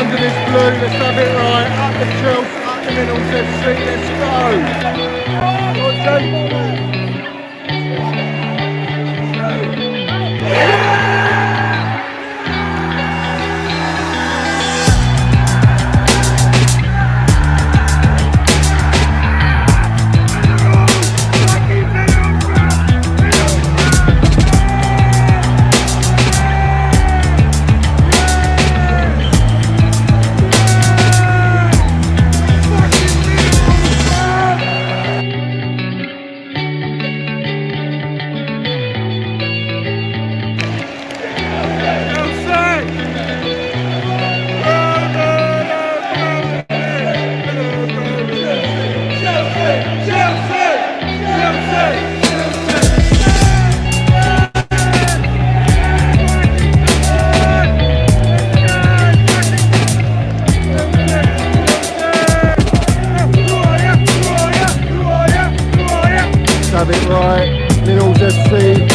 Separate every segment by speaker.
Speaker 1: under this blue. Let's have it right. Up the Chelsea, up the Middles FC. Let's have it right. Middles FC.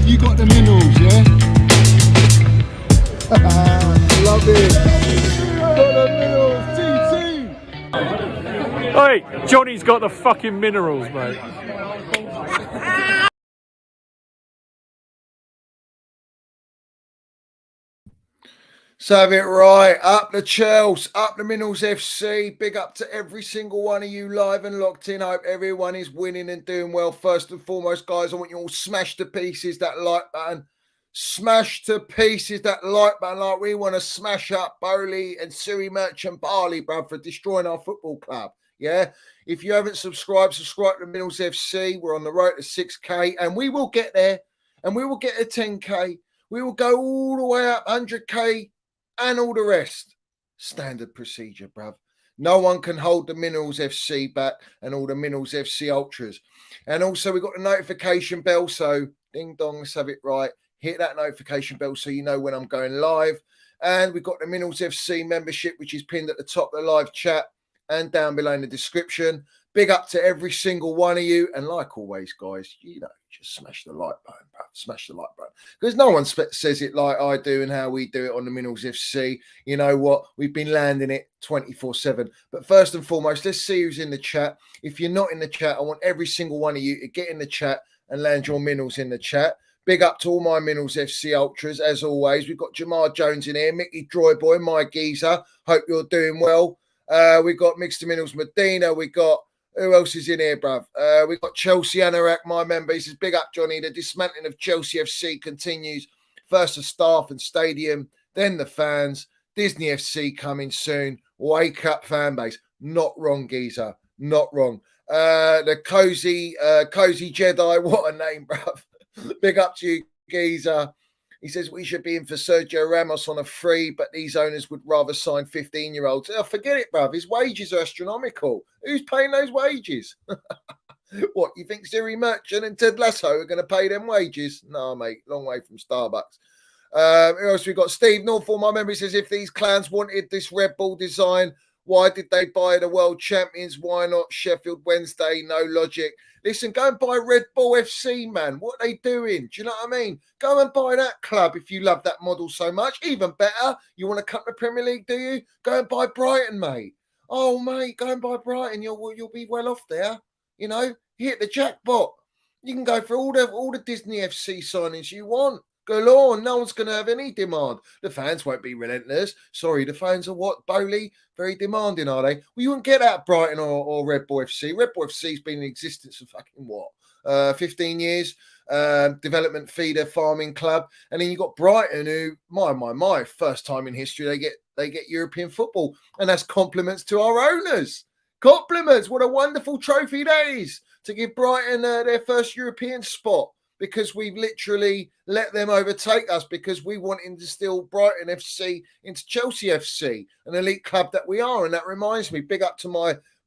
Speaker 1: You got the minerals, yeah? Love it. Got the minerals, TT.
Speaker 2: Hey, Johnny's got the fucking minerals, mate.
Speaker 1: So have it right. Up the Chelsea, up the Minerals FC. Big up to every single one of you live and locked in. Hope everyone is winning and doing well. First and foremost, guys, I want you all smash to pieces that like button. Smash to pieces that like button like we want to smash up Bowley and Siri Merchant Barley, bruv, for destroying our football club. Yeah? If you haven't subscribed, subscribe to Minerals FC. We're on the road to 6K and we will get there and we will get to 10K. We will go all the way up 100K. And all the rest. Standard procedure, bruv. No one can hold the Minerals FC back and all the Minerals FC Ultras. And also, we've got the notification bell. So, ding dong, let's have it right. Hit that notification bell so you know when I'm going live. And we've got the Minerals FC membership, which is pinned at the top of the live chat and down below in the description. Big up to every single one of you. And like always, guys, you know, just smash the like button, bruv. Smash the like button. Because no one says it like I do and how we do it on the Minerals FC. You know what? We've been landing it 24/7. But first and foremost, let's see who's in the chat. If you're not in the chat, I want every single one of you to get in the chat and land your Minerals in the chat. Big up to all my Minerals FC Ultras, as always. We've got Jamar Jones in here, Mickey Droyboy, my geezer. Hope you're doing well. We've got Mixed Minerals Medina. We've got who else is in here, bruv? We've got Chelsea Anorak, my member. He says, big up, Johnny. The dismantling of Chelsea FC continues. First the staff and stadium, then the fans. Disney FC coming soon. Wake up, fan base. Not wrong, geezer. Not wrong. The Cozy Jedi. What a name, bruv. Big up to you, geezer. He says we should be in for Sergio Ramos on a free, but these owners would rather sign 15-year-olds. Oh, forget it, bruv. His wages are astronomical. Who's paying those wages? What, you think Siri Merchant and Ted Lasso are going to pay them wages? No, mate. Long way from Starbucks. Who else we got? Steve Northall, my memory says, if these clowns wanted this Red Bull design, why did they buy the world champions? Why not Sheffield Wednesday? No logic. Listen, go and buy Red Bull FC, man. What are they doing? Do you know what I mean? Go and buy that club if you love that model so much. Even better, you want to cut the Premier League, do you? Go and buy Brighton, mate. Oh, mate, go and buy Brighton. You'll be well off there. You know, hit the jackpot. You can go for all the Disney FC signings you want. Galore, no one's going to have any demand. The fans won't be relentless. Sorry, the fans are what, Bowley? Very demanding, are they? Well, you wouldn't get that at Brighton or Red Bull FC. Red Bull FC's been in existence for fucking what? 15 years. Development feeder farming club. And then you got Brighton, who, my, first time in history, they get European football. And that's compliments to our owners. Compliments. What a wonderful trophy that is to give Brighton their first European spot. because we've literally let them overtake us because we want to instill Brighton FC into Chelsea FC, an elite club that we are. And that reminds me, big up to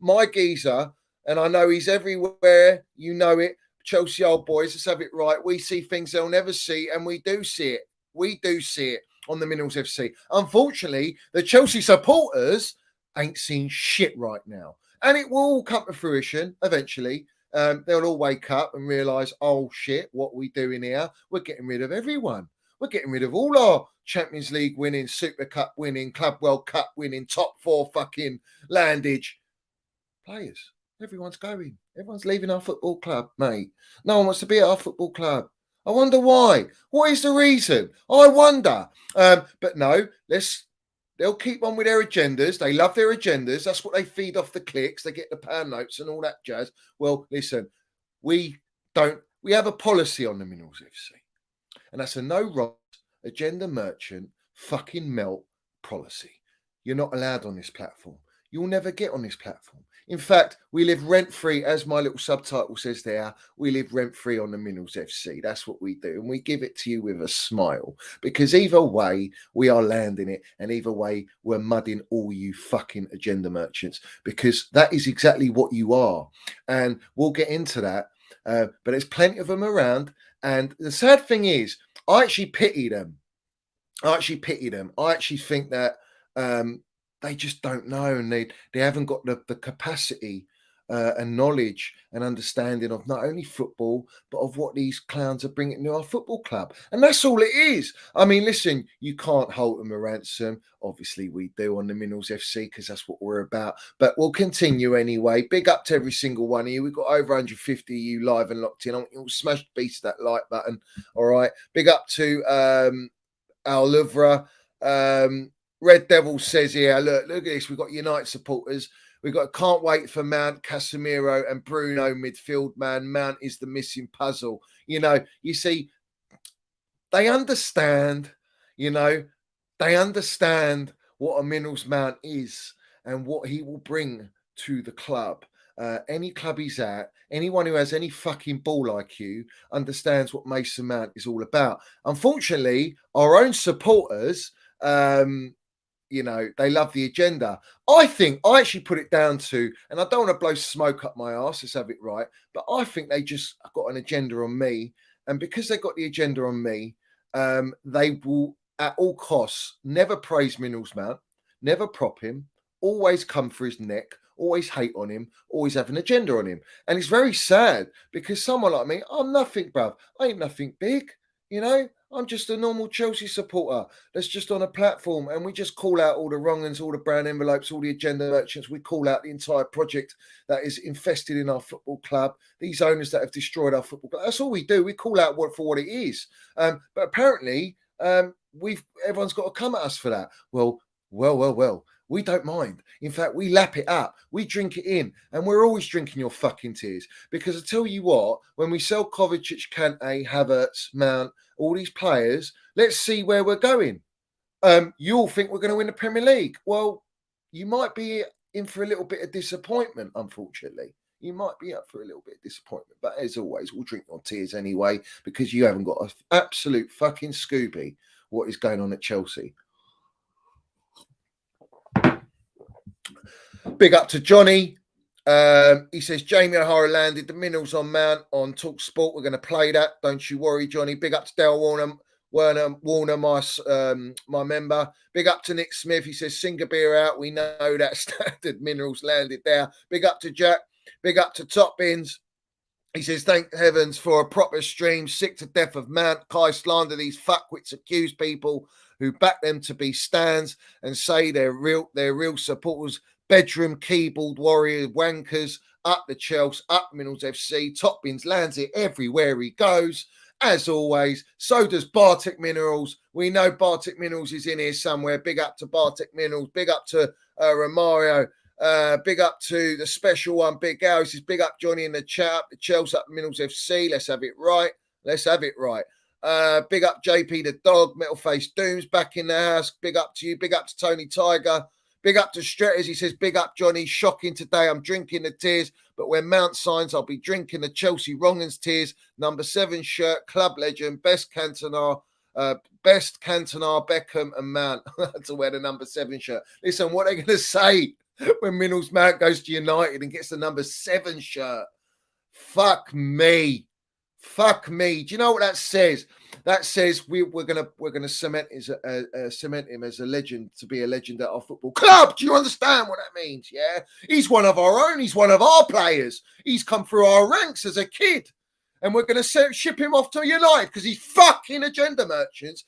Speaker 1: my geezer, and I know he's everywhere, you know it, Chelsea old boys, let's have it right. We see things they'll never see, and we do see it. We do see it on the Minerals FC. Unfortunately, the Chelsea supporters ain't seen shit right now. And it will all come to fruition eventually. They'll all wake up and realise, oh shit, what are we doing here? We're getting rid of everyone. We're getting rid of all our Champions League winning, Super Cup winning, Club World Cup winning, top four fucking landage players. Everyone's going. Everyone's leaving our football club, mate. No one wants to be at our football club. I wonder why. What is the reason? I wonder. But no, they'll keep on with their agendas. They love their agendas. That's what they feed off the clicks. They get the pound notes and all that jazz. Well, listen, we have a policy on the Minerals FC. And that's a no-rot, agenda merchant, fucking melt policy. You're not allowed on this platform. You'll never get on this platform. In fact, we live rent-free, as my little subtitle says there, we live rent-free on the Minerals FC. That's what we do. And we give it to you with a smile. Because either way, we are landing it. And either way, we're mudding all you fucking agenda merchants. Because that is exactly what you are. And we'll get into that. But there's plenty of them around. And the sad thing is, I actually pity them. I actually think that they just don't know, and they haven't got the capacity and knowledge and understanding of not only football, but of what these clowns are bringing to our football club. And that's all it is. I mean, listen, you can't hold them a ransom. Obviously, we do on the Minerals FC because that's what we're about. But we'll continue anyway. Big up to every single one of you. We've got over 150 of you live and locked in. I want you all smash the beast that like button. All right. Big up to Al Louvre. Red Devil says here, look at this. We've got United supporters. We've got can't wait for Mount, Casemiro, and Bruno midfield, man. Mount is the missing puzzle. You know, you see, they understand, they understand what a Minerals Mount is and what he will bring to the club. Any club he's at, anyone who has any fucking ball IQ understands what Mason Mount is all about. Unfortunately, our own supporters, they love the agenda. I actually put it down to, and I don't want to blow smoke up my arse, let's have it right, but I think they just got an agenda on me. And because they got the agenda on me, they will at all costs never praise Minerals Mount, never prop him, always come for his neck, always hate on him, always have an agenda on him. And it's very sad because someone like me, I'm nothing, bruv. I ain't nothing big, I'm just a normal Chelsea supporter that's just on a platform, and we just call out all the wrong uns, all the brown envelopes, all the agenda merchants. We call out the entire project that is infested in our football club, these owners that have destroyed our football club. That's all we do. We call out for what it is. But apparently, everyone's got to come at us for that. Well. We don't mind. In fact, we lap it up. We drink it in. And we're always drinking your fucking tears. Because I tell you what, when we sell Kovacic, Kante, Havertz, Mount, all these players, let's see where we're going. You all think we're going to win the Premier League. Well, you might be in for a little bit of disappointment, unfortunately. You might be up for a little bit of disappointment. But as always, we'll drink your tears anyway, because you haven't got an absolute fucking Scooby what is going on at Chelsea. Big up to Johnny. He says Jamie O'Hara landed the Minerals on Mount on Talk Sport. We're going to play that. Don't you worry, Johnny. Big up to Dale Warner, my member. Big up to Nick Smith. He says Singer beer out. We know that standard Minerals landed there. Big up to Jack. Big up to Top Bins. He says, thank heavens for a proper stream. Sick to death of Mount. Kai slander these fuckwits accuse people who back them to be stands and say they're real supporters. Bedroom, keyboard warrior, wankers, up the Chelsea, up Minerals FC. Top Bins lands it everywhere he goes. As always, so does Bartek Minerals. We know Bartek Minerals is in here somewhere. Big up to Bartek Minerals. Big up to Romario. Big up to the special one, Big Al. He says, big up Johnny in the chat. Up the Chelsea, up Minerals FC. Let's have it right. Big up JP the dog. Metal Face Dooms back in the house. Big up to you. Big up to Tony Tiger. Big up to Stretters. He says, big up, Johnny. Shocking today. I'm drinking the tears, But when Mount signs, I'll be drinking the Chelsea Wrong'uns tears, number 7 shirt, club legend, best Cantona, Beckham and Mount to wear the number 7 shirt. Listen, what are they going to say when Minnals Mount goes to United and gets the number 7 shirt? Fuck me. Fuck me. Do you know what that says? That says we're gonna cement him as a legend, to be a legend at our football club. Do you understand what that means? Yeah, he's one of our own. He's one of our players. He's come through our ranks as a kid, and we're gonna ship him off to United because he's fucking agenda merchants.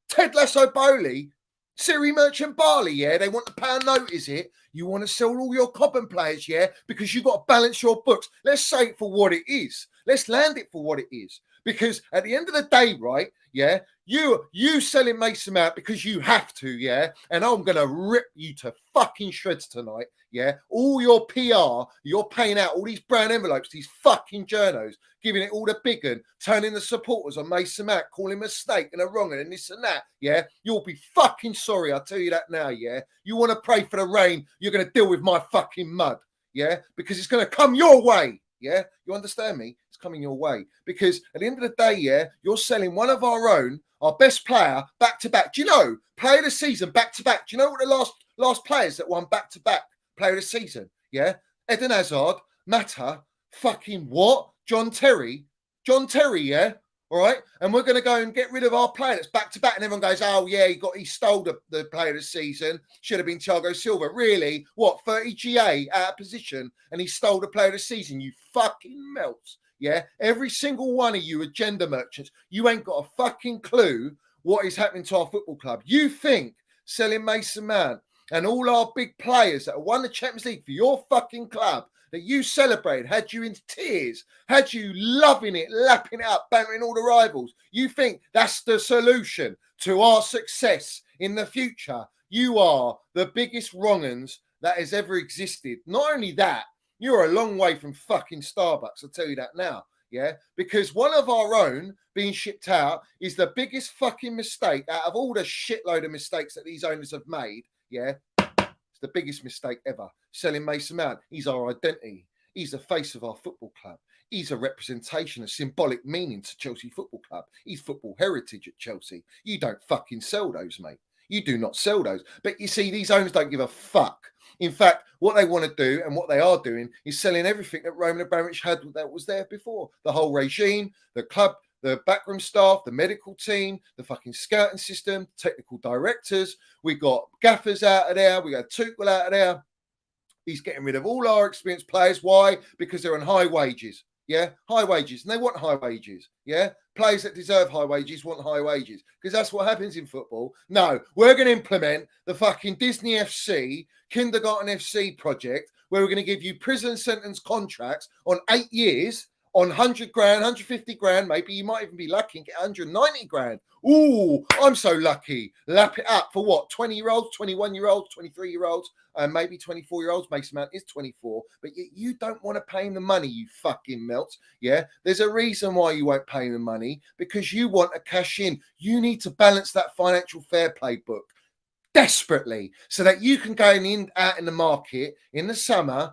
Speaker 1: Ted Lasso Bowley, Siri Merchant Barley. Yeah, they want the pound note. Is it? You want to sell all your Cobham players? Yeah, because you got to balance your books. Let's say it for what it is. Let's land it for what it is. Because at the end of the day, right, yeah, you selling Mason Mount because you have to, yeah, and I'm going to rip you to fucking shreds tonight, yeah. All your PR, you're paying out all these brown envelopes, these fucking journos, giving it all the big un, turning the supporters on Mason Mount, calling him a mistake and a wrong and this and that, yeah. You'll be fucking sorry, I'll tell you that now, yeah. You want to pray for the rain, you're going to deal with my fucking mud, yeah, because it's going to come your way. Yeah, you understand me? It's coming your way because at the end of the day, yeah, you're selling one of our own, our best player, back to back. Do you know, player of the season, back to back? Do you know what the last players that won back to back player of the season? Yeah, Eden Hazard, Mata, fucking what? John Terry, yeah. All right, and we're going to go and get rid of our player that's back to back, and everyone goes, "Oh yeah, he stole the player of the season. Should have been Thiago Silva." Really? What? 30 GA out of position, and he stole the player of the season? You fucking melts, yeah. Every single one of you agenda merchants, you ain't got a fucking clue what is happening to our football club. You think selling Mason Mount and all our big players that have won the Champions League for your fucking club, that you celebrated, had you in tears, had you loving it, lapping it up, bantering all the rivals. You think that's the solution to our success in the future? You are the biggest wrong-uns that has ever existed. Not only that, you're a long way from fucking Starbucks, I'll tell you that now, yeah? Because one of our own being shipped out is the biggest fucking mistake out of all the shitload of mistakes that these owners have made, yeah? It's the biggest mistake ever. Selling Mason Mount. He's our identity. He's the face of our football club. He's a representation, a symbolic meaning to Chelsea Football Club. He's football heritage at Chelsea. You don't fucking sell those, mate. You do not sell those. But you see, these owners don't give a fuck. In fact, what they want to do and what they are doing is selling everything that Roman Abramovich had that was there before. The whole regime, the club, the backroom staff, the medical team, the fucking scouting system, technical directors. We got gaffers out of there. We got Tuchel out of there. He's getting rid of all our experienced players. Why? Because they're on high wages. Yeah, high wages. And they want high wages. Yeah, players that deserve high wages want high wages because that's what happens in football. No, we're going to implement the fucking Disney FC, Kindergarten FC project where we're going to give you prison sentence contracts on 8 years on 100 grand, 150 grand. Maybe you might even be lucky and get 190 grand. Ooh, I'm so lucky. Lap it up for what? 20-year-olds, 21-year-olds, 23-year-olds, and maybe 24-year-olds. Mason Mount is 24, but you don't want to pay him the money, you fucking melts. Yeah, there's a reason why you won't pay him the money, because you want to cash in. You need to balance that financial fair play book desperately so that you can go out in the market in the summer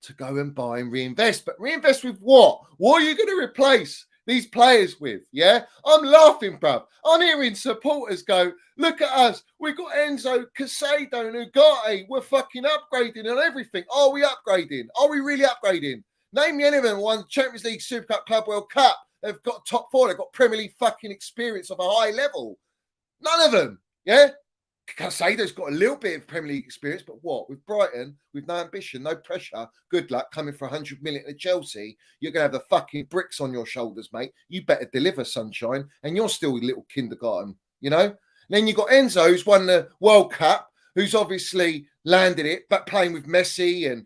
Speaker 1: to go and buy and reinvest. But reinvest with what? What are you going to replace these players with? Yeah, I'm laughing, bruv. I'm hearing supporters go, look at us. We've got Enzo, Casado, and Ugarte. We're fucking upgrading and everything. Are we upgrading? Are we really upgrading? Name me anyone who won Champions League, Super Cup, Club World Cup. They've got top four. They've got Premier League fucking experience of a high level. None of them. Yeah. Casado's got a little bit of Premier League experience, but what? With Brighton, with no ambition, no pressure, good luck coming for 100 million to Chelsea. You're going to have the fucking bricks on your shoulders, mate. You better deliver, sunshine. And you're still a little kindergarten, you know? And then you've got Enzo, who's won the World Cup, who's obviously landed it, but playing with Messi and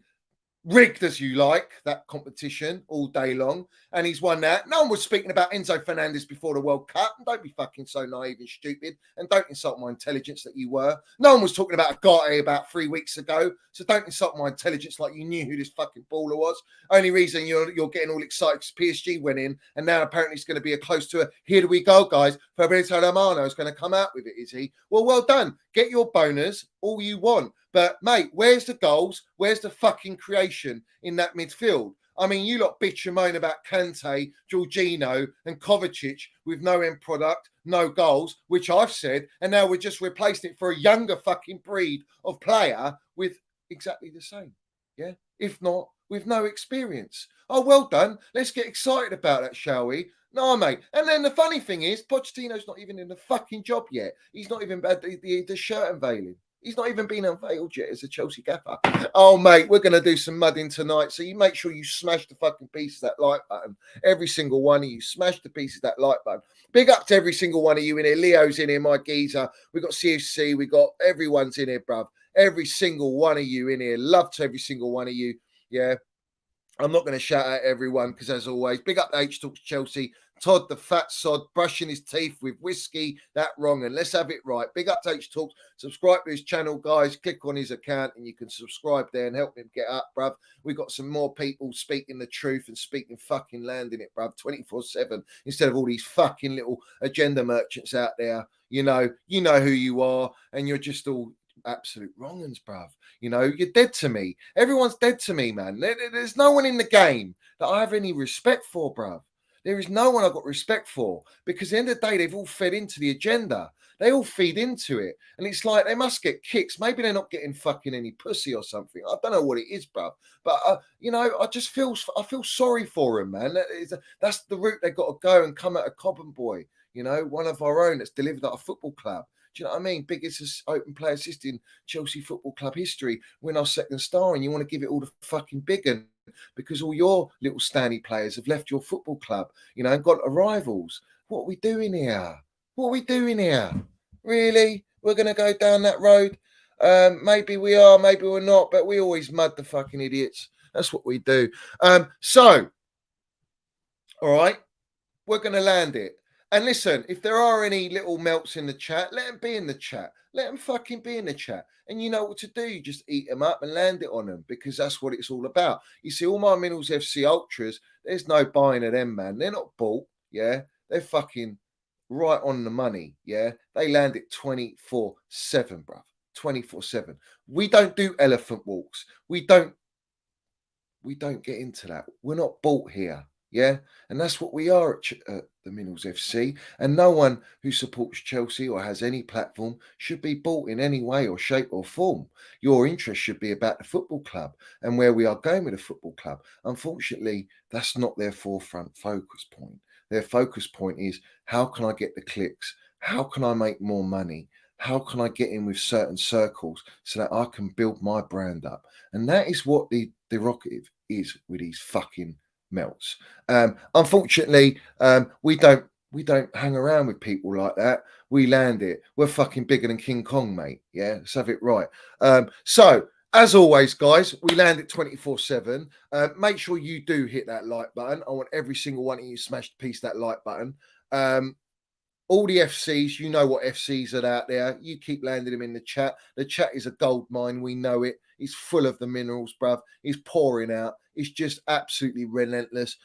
Speaker 1: rigged as you like, that competition all day long. And he's won that. No one was speaking about Enzo Fernandez before the World Cup. And don't be fucking so naive and stupid. And don't insult my intelligence that you were. No one was talking about Ugarte about 3 weeks ago. So don't insult my intelligence like you knew who this fucking baller was. Only reason you're getting all excited because PSG went in. And now apparently it's going to be a close to a, here do we go, guys. Fabrizio Romano is going to come out with it, is he? Well done. Get your bonus all you want. But, mate, where's the goals? Where's the fucking creation in that midfield? I mean, you lot bitch and moan about Kante, Jorginho and Kovacic with no end product, no goals, which I've said, and now we're just replacing it for a younger fucking breed of player with exactly the same. Yeah? If not, with no experience. Oh, well done. Let's get excited about that, shall we? No, mate. And then the funny thing is, Pochettino's not even in the fucking job yet. He's not even had the shirt unveiling. He's not even been unveiled yet as a Chelsea gaffer. Oh, mate, we're going to do some mudding tonight. So you make sure you smash the fucking piece of that like button. Every single one of you, smash the piece of that like button. Big up to every single one of you in here. Leo's in here, my geezer. We got CFC. We got everyone's in here, bruv. Every single one of you in here. Love to every single one of you. Yeah. I'm not going to shout out everyone because, as always, big up to H Talks Chelsea. Todd, the fat sod, brushing his teeth with whiskey. That wrong, and let's have it right. Big up to H Talks. Subscribe to his channel, guys. Click on his account, and you can subscribe there and help him get up, bruv. We got some more people speaking the truth and speaking fucking land in it, bruv, 24/7 instead of all these fucking little agenda merchants out there. You know who you are, and you're just all absolute wrong uns, bruv. You know, you're dead to me. Everyone's dead to me, man. There's no one in the game that I have any respect for, bruv. There is no one I've got respect for because at the end of the day, they've all fed into the agenda. They all feed into it. And it's like they must get kicks. Maybe they're not getting fucking any pussy or something. I don't know what it is, bruv. But, I feel sorry for them, man. That's the route they've got to go and come at a Cobham boy. You know, one of our own that's delivered at a football club. Do you know what I mean? Biggest open play assist in Chelsea Football Club history. Win our second star, and you want to give it all the fucking big un because all your little Stanley players have left your football club, you know, and got rivals. What are we doing here? What are we doing here? Really? We're going to go down that road? Maybe we are, maybe we're not, but we always mud the fucking idiots. That's what we do. So, all right, we're going to land it. And listen, if there are any little melts in the chat, let them be in the chat. Let them fucking be in the chat. And you know what to do. You just eat them up and land it on them because that's what it's all about. You see, all my Minerals FC Ultras, there's no buying of them, man. They're not bought, yeah? They're fucking right on the money, yeah? They land it 24/7, bruv. 24/7. We don't do elephant walks. We don't get into that. We're not bought here. Yeah, and that's what we are at the Minerals FC. And no one who supports Chelsea or has any platform should be bought in any way or shape or form. Your interest should be about the football club and where we are going with the football club. Unfortunately, that's not their forefront focus point. Their focus point is how can I get the clicks? How can I make more money? How can I get in with certain circles so that I can build my brand up? And that is what the derogative is with these fucking melts. Unfortunately, we don't hang around with people like that. We land it. We're fucking bigger than King Kong, mate. Yeah, let's have it right. So as always, guys, we land it 24/7. Make sure you do hit that like button. I want every single one of you to smash the piece of that like button. All the FCs, you know what FCs are out there. You keep landing them in the chat. The chat is a gold mine. We know it. It's full of the minerals, bruv. It's pouring out. It's just absolutely relentless.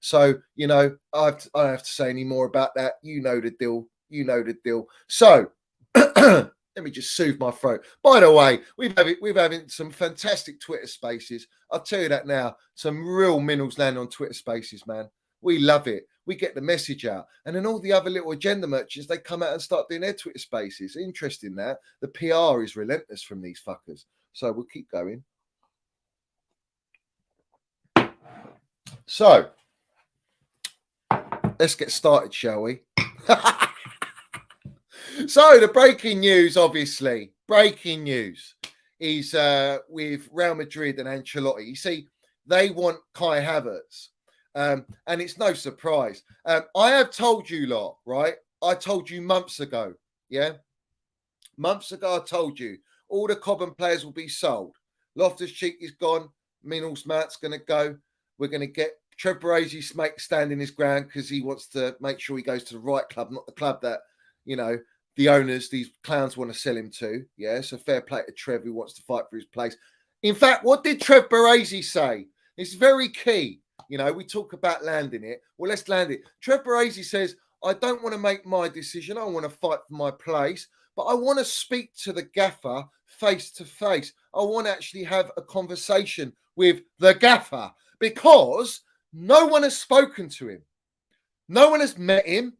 Speaker 1: So, you know, I don't have to say any more about that. You know the deal. You know the deal. So, let me just soothe my throat. By the way, we've having some fantastic Twitter spaces. I'll tell you that now. Some real minerals land on Twitter spaces, man. We love it. We get the message out. And then all the other little agenda merchants, they come out and start doing their Twitter spaces. Interesting that. The PR is relentless from these fuckers. So we'll keep going. So let's get started, shall we? So the breaking news, obviously, is with Real Madrid and Ancelotti. You see, they want Kai Havertz. And it's no surprise. I have told you lot, right? I told you months ago, yeah? Months ago, I told you all the Cobham players will be sold. Loftus-Cheek is gone. Minerals Matt's going to go. We're going to get Trev Baresi standing his ground because he wants to make sure he goes to the right club, not the club that, you know, the owners, these clowns want to sell him to. Yeah, so fair play to Trev who wants to fight for his place. In fact, what did Trev Baresi say? It's very key. You know, we talk about landing it. Well, let's land it. Trev Baresi says, I don't want to make my decision. I want to fight for my place, but I want to speak to the gaffer face to face. I want to actually have a conversation with the gaffer because no one has spoken to him. No one has met him.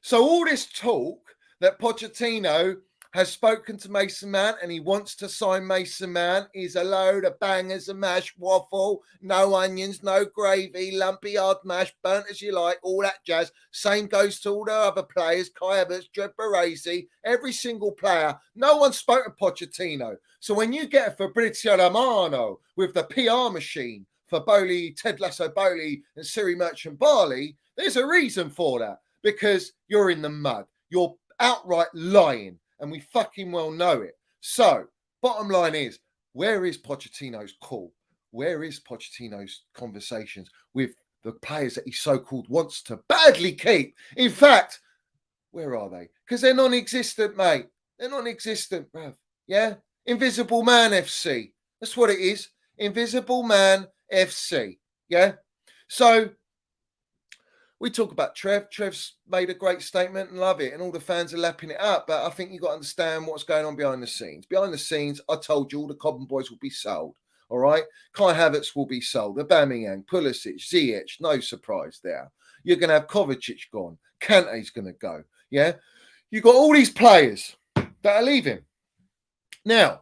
Speaker 1: So all this talk that Pochettino has spoken to Mason Mount and he wants to sign Mason Mount is a load of bangers and mash waffle, no onions, no gravy, lumpy hard mash, burnt as you like, all that jazz. Same goes to all the other players, Kai Havertz, Jed Baresi, every single player. No one spoke to Pochettino. So when you get a Fabrizio Romano with the PR machine for Bowley, Ted Lasso Bowley and Siri Merchant Barley, there's a reason for that. Because you're in the mud. You're outright lying. And we fucking well know it. So, bottom line is, where is Pochettino's call? Where is Pochettino's conversations with the players that he so-called wants to badly keep? In fact, where are they? Because they're non-existent, mate. They're non-existent, bruv. Yeah? Invisible Man FC. That's what it is. Invisible Man FC. Yeah? So, we talk about Trev. Trev's made a great statement and love it, and all the fans are lapping it up. But I think you've got to understand what's going on behind the scenes. Behind the scenes, I told you all the Cobham boys will be sold. All right? Kai Havertz will be sold. Aubameyang, Pulisic, Ziyech, no surprise there. You're going to have Kovacic gone. Kante's going to go. Yeah? You've got all these players that are leaving. Now,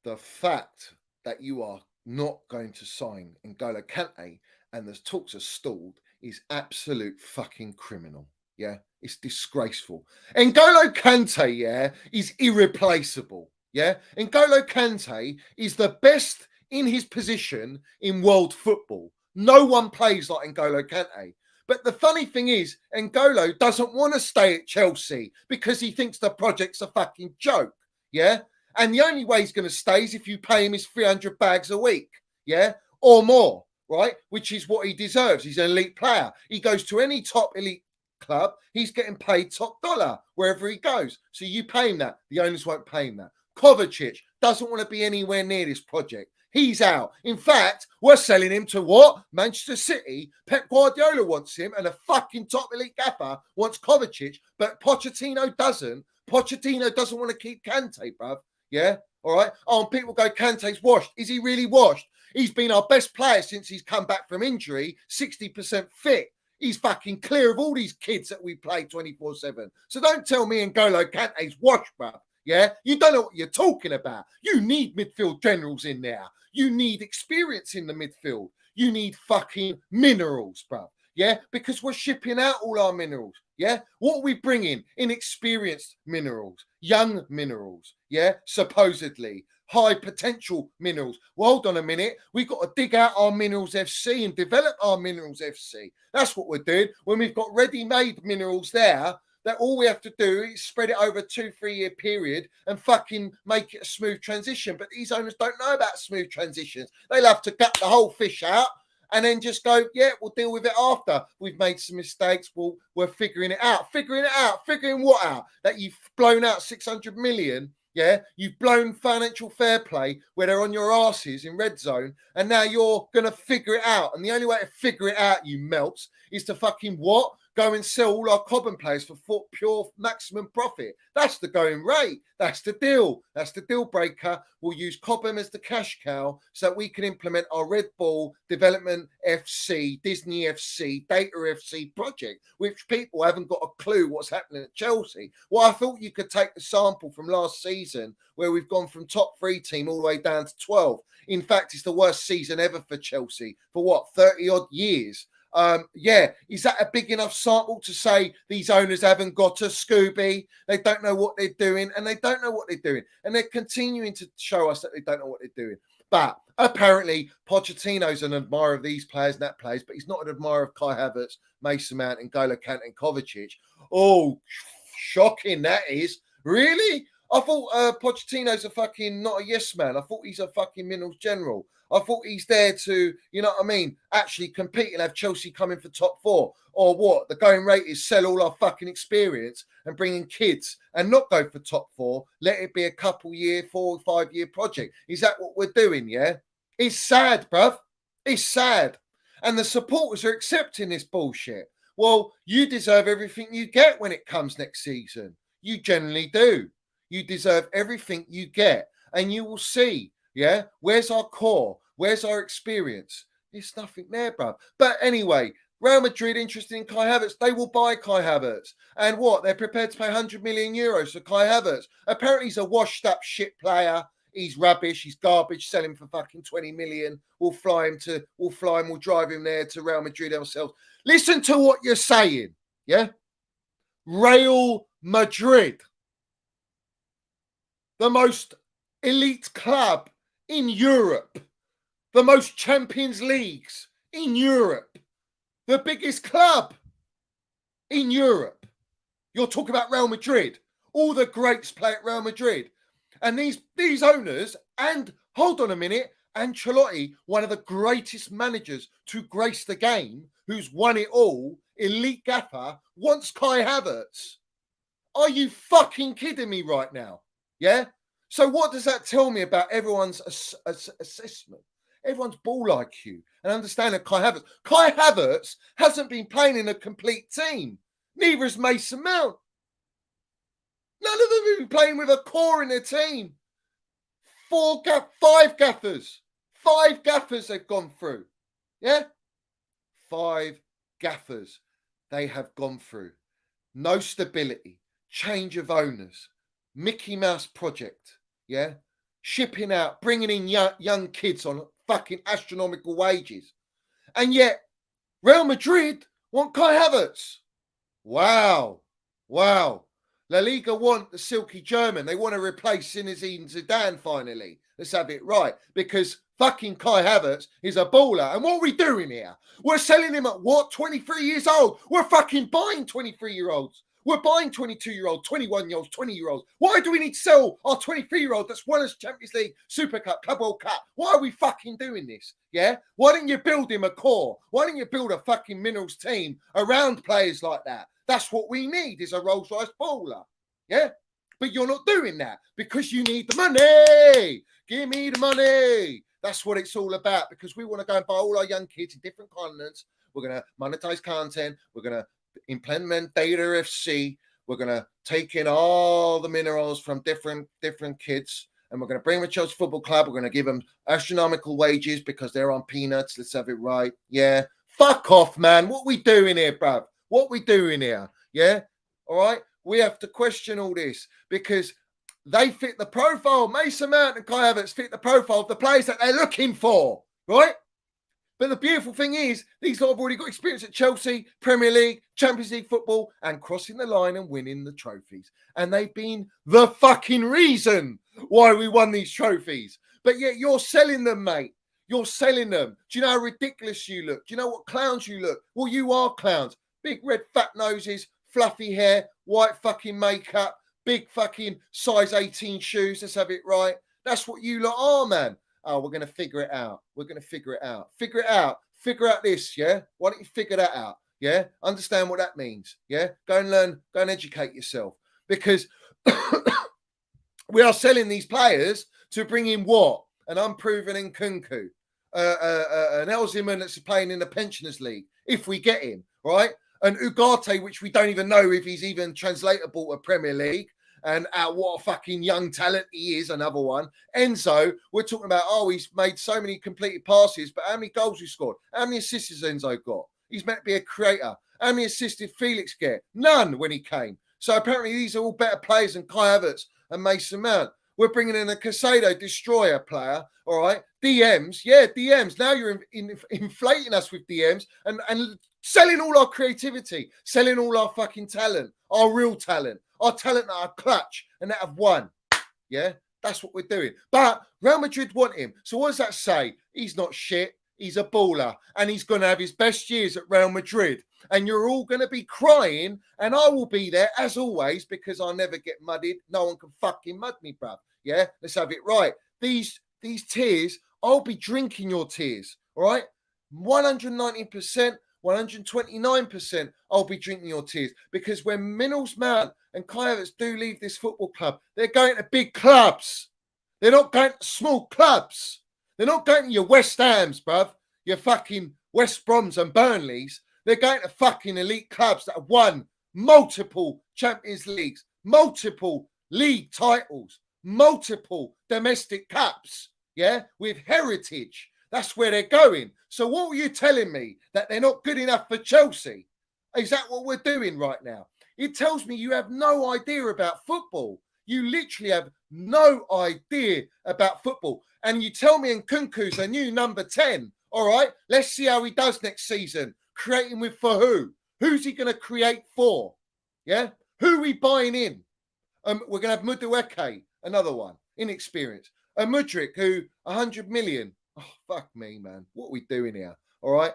Speaker 1: the fact that you are not going to sign N'Golo Kante and the talks are stalled is absolute fucking criminal. Yeah, it's disgraceful. N'Golo Kante, yeah, is irreplaceable. Yeah, N'Golo Kante is the best in his position in world football. No one plays like N'Golo Kante. But the funny thing is, N'Golo doesn't want to stay at Chelsea because he thinks the project's a fucking joke. Yeah. And the only way he's going to stay is if you pay him his 300 bags a week, yeah, or more, right? Which is what he deserves. He's an elite player. He goes to any top elite club, he's getting paid top dollar wherever he goes. So you pay him that. The owners won't pay him that. Kovacic doesn't want to be anywhere near this project. He's out. In fact, we're selling him to what? Manchester City. Pep Guardiola wants him, and a fucking top elite gaffer wants Kovacic, but Pochettino doesn't. Pochettino doesn't want to keep Kante, bruv. Yeah, all right. Oh, and people go, Kante's washed. Is he really washed? He's been our best player since he's come back from injury, 60% fit. He's fucking clear of all these kids that we play 24/7. So don't tell me N'Golo Kante's washed, bruv. Yeah, you don't know what you're talking about. You need midfield generals in there. You need experience in the midfield. You need fucking minerals, bruv. Yeah, because we're shipping out all our minerals. Yeah, what are we bringing? Inexperienced minerals, young minerals. Yeah, supposedly high potential minerals. Well, hold on a minute. We've got to dig out our Minerals FC and develop our Minerals FC. That's what we're doing. When we've got ready-made minerals there, that all we have to do is spread it over a 2-3 year period and fucking make it a smooth transition. But these owners don't know about smooth transitions. They'll have to gut the whole fish out and then just go, yeah, we'll deal with it after. We've made some mistakes. We're figuring it out. Figuring what out? That you've blown out 600 million. Yeah, you've blown financial fair play where they're on your asses in red zone, and now you're going to figure it out. And the only way to figure it out, you melts, is to fucking what? Go and sell all our Cobham players for pure maximum profit. That's the going rate. That's the deal. That's the deal breaker. We'll use Cobham as the cash cow so that we can implement our Red Bull Development FC, Disney FC, Data FC project, which people haven't got a clue what's happening at Chelsea. Well, I thought you could take the sample from last season where we've gone from top 3 team all the way down to 12. In fact, it's the worst season ever for Chelsea for what, 30 odd years. Is that a big enough sample to say these owners haven't got a Scooby? They don't know what they're doing, and they don't know what they're doing. And they're continuing to show us that they don't know what they're doing. But apparently, Pochettino's an admirer of these players and that players, but he's not an admirer of Kai Havertz, Mason Mount, and N'Golo Kante and Kovacic. Oh, shocking that is. Really? I thought Pochettino's a fucking not a yes man. I thought he's a fucking minerals general. I thought he's there to, you know what I mean, actually compete and have Chelsea coming for top 4. Or what? The going rate is sell all our fucking experience and bring in kids and not go for top 4. Let it be a couple year, 4 or 5 year project. Is that what we're doing, yeah? It's sad, bruv. It's sad. And the supporters are accepting this bullshit. Well, you deserve everything you get when it comes next season. You generally do. You deserve everything you get. And you will see, yeah, where's our core? Where's our experience? There's nothing there, bruv. But anyway, Real Madrid interested in Kai Havertz. They will buy Kai Havertz. And what? They're prepared to pay 100 million euros for Kai Havertz. Apparently he's a washed up shit player. He's rubbish. He's garbage. Sell him for fucking 20 million. We'll drive him there to Real Madrid ourselves. Listen to what you're saying. Yeah? Real Madrid. The most elite club in Europe. The most Champions Leagues in Europe. The biggest club in Europe. You're talking about Real Madrid. All the greats play at Real Madrid. And these owners, and hold on a minute, Ancelotti, one of the greatest managers to grace the game, who's won it all, elite gaffer, wants Kai Havertz. Are you fucking kidding me right now? Yeah? So what does that tell me about everyone's assessment? Everyone's ball IQ and understanding Kai Havertz. Kai Havertz hasn't been playing in a complete team. Neither has Mason Mount. None of them have been playing with a core in their team. Five gaffers. 5 gaffers they've gone through. Yeah? 5 gaffers they have gone through. No stability. Change of owners. Mickey Mouse project. Yeah? Shipping out, bringing in young kids on fucking astronomical wages. And yet, Real Madrid want Kai Havertz. Wow. La Liga want the silky German. They want to replace Zinedine Zidane finally. Let's have it right. Because fucking Kai Havertz is a baller. And what are we doing here? We're selling him at what? 23 years old. We're fucking buying 23-year-olds. We're buying 22-year-olds, 21-year-olds, 20-year-olds. Why do we need to sell our 23-year-old that's won us Champions League, Super Cup, Club World Cup? Why are we fucking doing this? Yeah? Why don't you build him a core? Why don't you build a fucking minerals team around players like that? That's what we need, is a Rolls-Royce baller. Yeah? But you're not doing that because you need the money. Give me the money. That's what it's all about, because we want to go and buy all our young kids in different continents. We're going to monetize content. We're going to implement data FC. We're going to take in all the minerals from different kids, and we're going to bring them to Chelsea Football Club. We're going to give them astronomical wages because they're on peanuts. Let's have it right. Yeah. Fuck off, man. What we doing here, bruv? What we doing here? Yeah. All right. We have to question all this because they fit the profile. Mason Mount and Kai Havertz fit the profile of the players that they're looking for. Right. But the beautiful thing is, these lot have already got experience at Chelsea, Premier League, Champions League football, and crossing the line and winning the trophies. And they've been the fucking reason why we won these trophies. But yet you're selling them, mate. You're selling them. Do you know how ridiculous you look? Do you know what clowns you look? Well, you are clowns. Big red fat noses, fluffy hair, white fucking makeup, big fucking size 18 shoes. Let's have it right. That's what you lot are, man. Oh, we're going to figure it out. We're going to figure it out. Figure it out. Figure out this, yeah? Why don't you figure that out, yeah? Understand what that means, yeah? Go and learn. Go and educate yourself. Because we are selling these players to bring in what? An unproven Nkunku. An Elziman that's playing in the Pensioners League, if we get him, right? An Ugarte, which we don't even know if he's even translatable to Premier League. And what a fucking young talent he is, another one. Enzo, we're talking about, he's made so many completed passes, but how many goals he scored? How many assists has Enzo got? He's meant to be a creator. How many assists did Felix get? None when he came. So apparently these are all better players than Kai Havertz and Mason Mount. We're bringing in a Casado destroyer player, all right? DMs, yeah, DMs. Now you're inflating us with DMs and selling all our creativity, selling all our fucking talent, our real talent. Our talent that are clutch and that have won. Yeah, that's what we're doing. But Real Madrid want him. So what does that say? He's not shit. He's a baller. And he's going to have his best years at Real Madrid. And you're all going to be crying. And I will be there, as always, because I never get muddied. No one can fucking mud me, bruv. Yeah, let's have it right. These tears, I'll be drinking your tears. All right? 119%. 129%, I'll be drinking your tears, because when Minerals Mount and Kai Havertz do leave this football club, they're going to big clubs. They're not going to small clubs. They're not going to your West Hams, bruv. Your fucking West Broms and Burnleys. They're going to fucking elite clubs that have won multiple Champions Leagues, multiple league titles, multiple domestic cups, yeah, with heritage. That's where they're going. So what were you telling me? That they're not good enough for Chelsea? Is that what we're doing right now? It tells me you have no idea about football. You literally have no idea about football. And you tell me Nkunku's a new number 10. All right, let's see how he does next season. Creating with for who? Who's he going to create for? Yeah? Who are we buying in? We're going to have Mudueke, another one, inexperienced. A Mudryk, who 100 million. Oh, fuck me, man. What are we doing here? All right.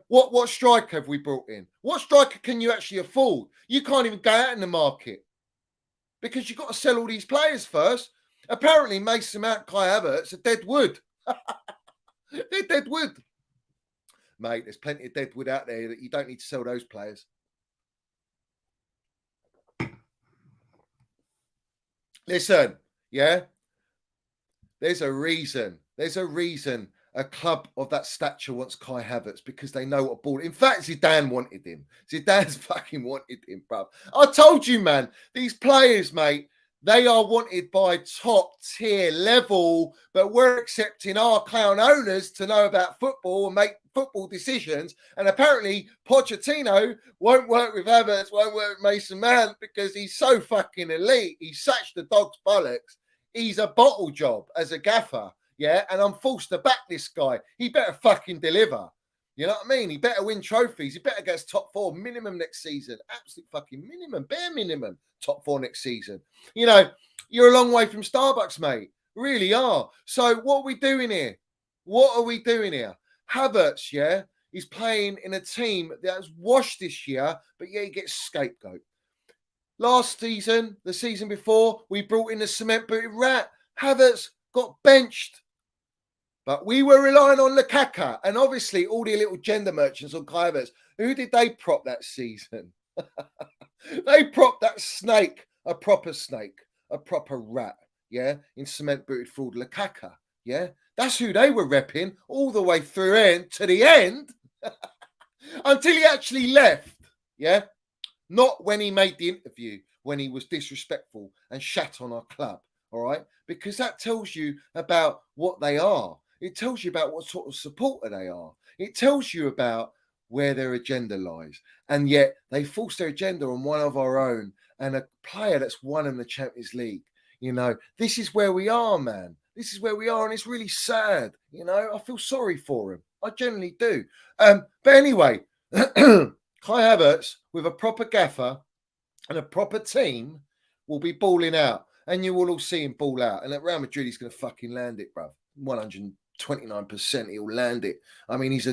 Speaker 1: What striker have we brought in? What striker can you actually afford? You can't even go out in the market because you've got to sell all these players first. Apparently, Mason Mount, Kai Havertz are dead wood. They're dead wood. Mate, there's plenty of dead wood out there that you don't need to sell those players. Listen, yeah? There's a reason. There's a reason a club of that stature wants Kai Havertz, because they know what ball. In fact, Zidane wanted him. Zidane's fucking wanted him, bruv. I told you, man, these players, mate, they are wanted by top tier level, but we're accepting our clown owners to know about football and make football decisions. And apparently, Pochettino won't work with Havertz, won't work with Mason Mount because he's so fucking elite. He's such the dog's bollocks. He's a bottle job as a gaffer, yeah? And I'm forced to back this guy. He better fucking deliver. You know what I mean? He better win trophies. He better get top 4 minimum next season. Absolute fucking minimum, bare minimum, top 4 next season. You know, you're a long way from Starbucks, mate. Really are. So what are we doing here? What are we doing here? Havertz, yeah, he's playing in a team that's washed this year, but yeah, he gets scapegoat. Last season, the season before, we brought in a cement-booted rat. Havertz got benched. But we were relying on Lukaku, and obviously all the little gender merchants on Kai Havertz. Who did they prop that season? They propped that snake, a proper rat, yeah, in cement-booted fraud Lukaku, yeah. That's who they were repping all the way through to the end until he actually left, yeah. Not when he made the interview, when he was disrespectful and shat on our club, all right? Because that tells you about what they are. It tells you about what sort of supporter they are. It tells you about where their agenda lies. And yet they force their agenda on one of our own and a player that's won in the Champions League. You know, this is where we are, man. This is where we are, and it's really sad. You know, I feel sorry for him. I generally do. But anyway, Kai Havertz with a proper gaffer and a proper team will be balling out, and you will all see him ball out. And at Real Madrid, he's going to fucking land it, bruv. 129%, he'll land it. I mean, he's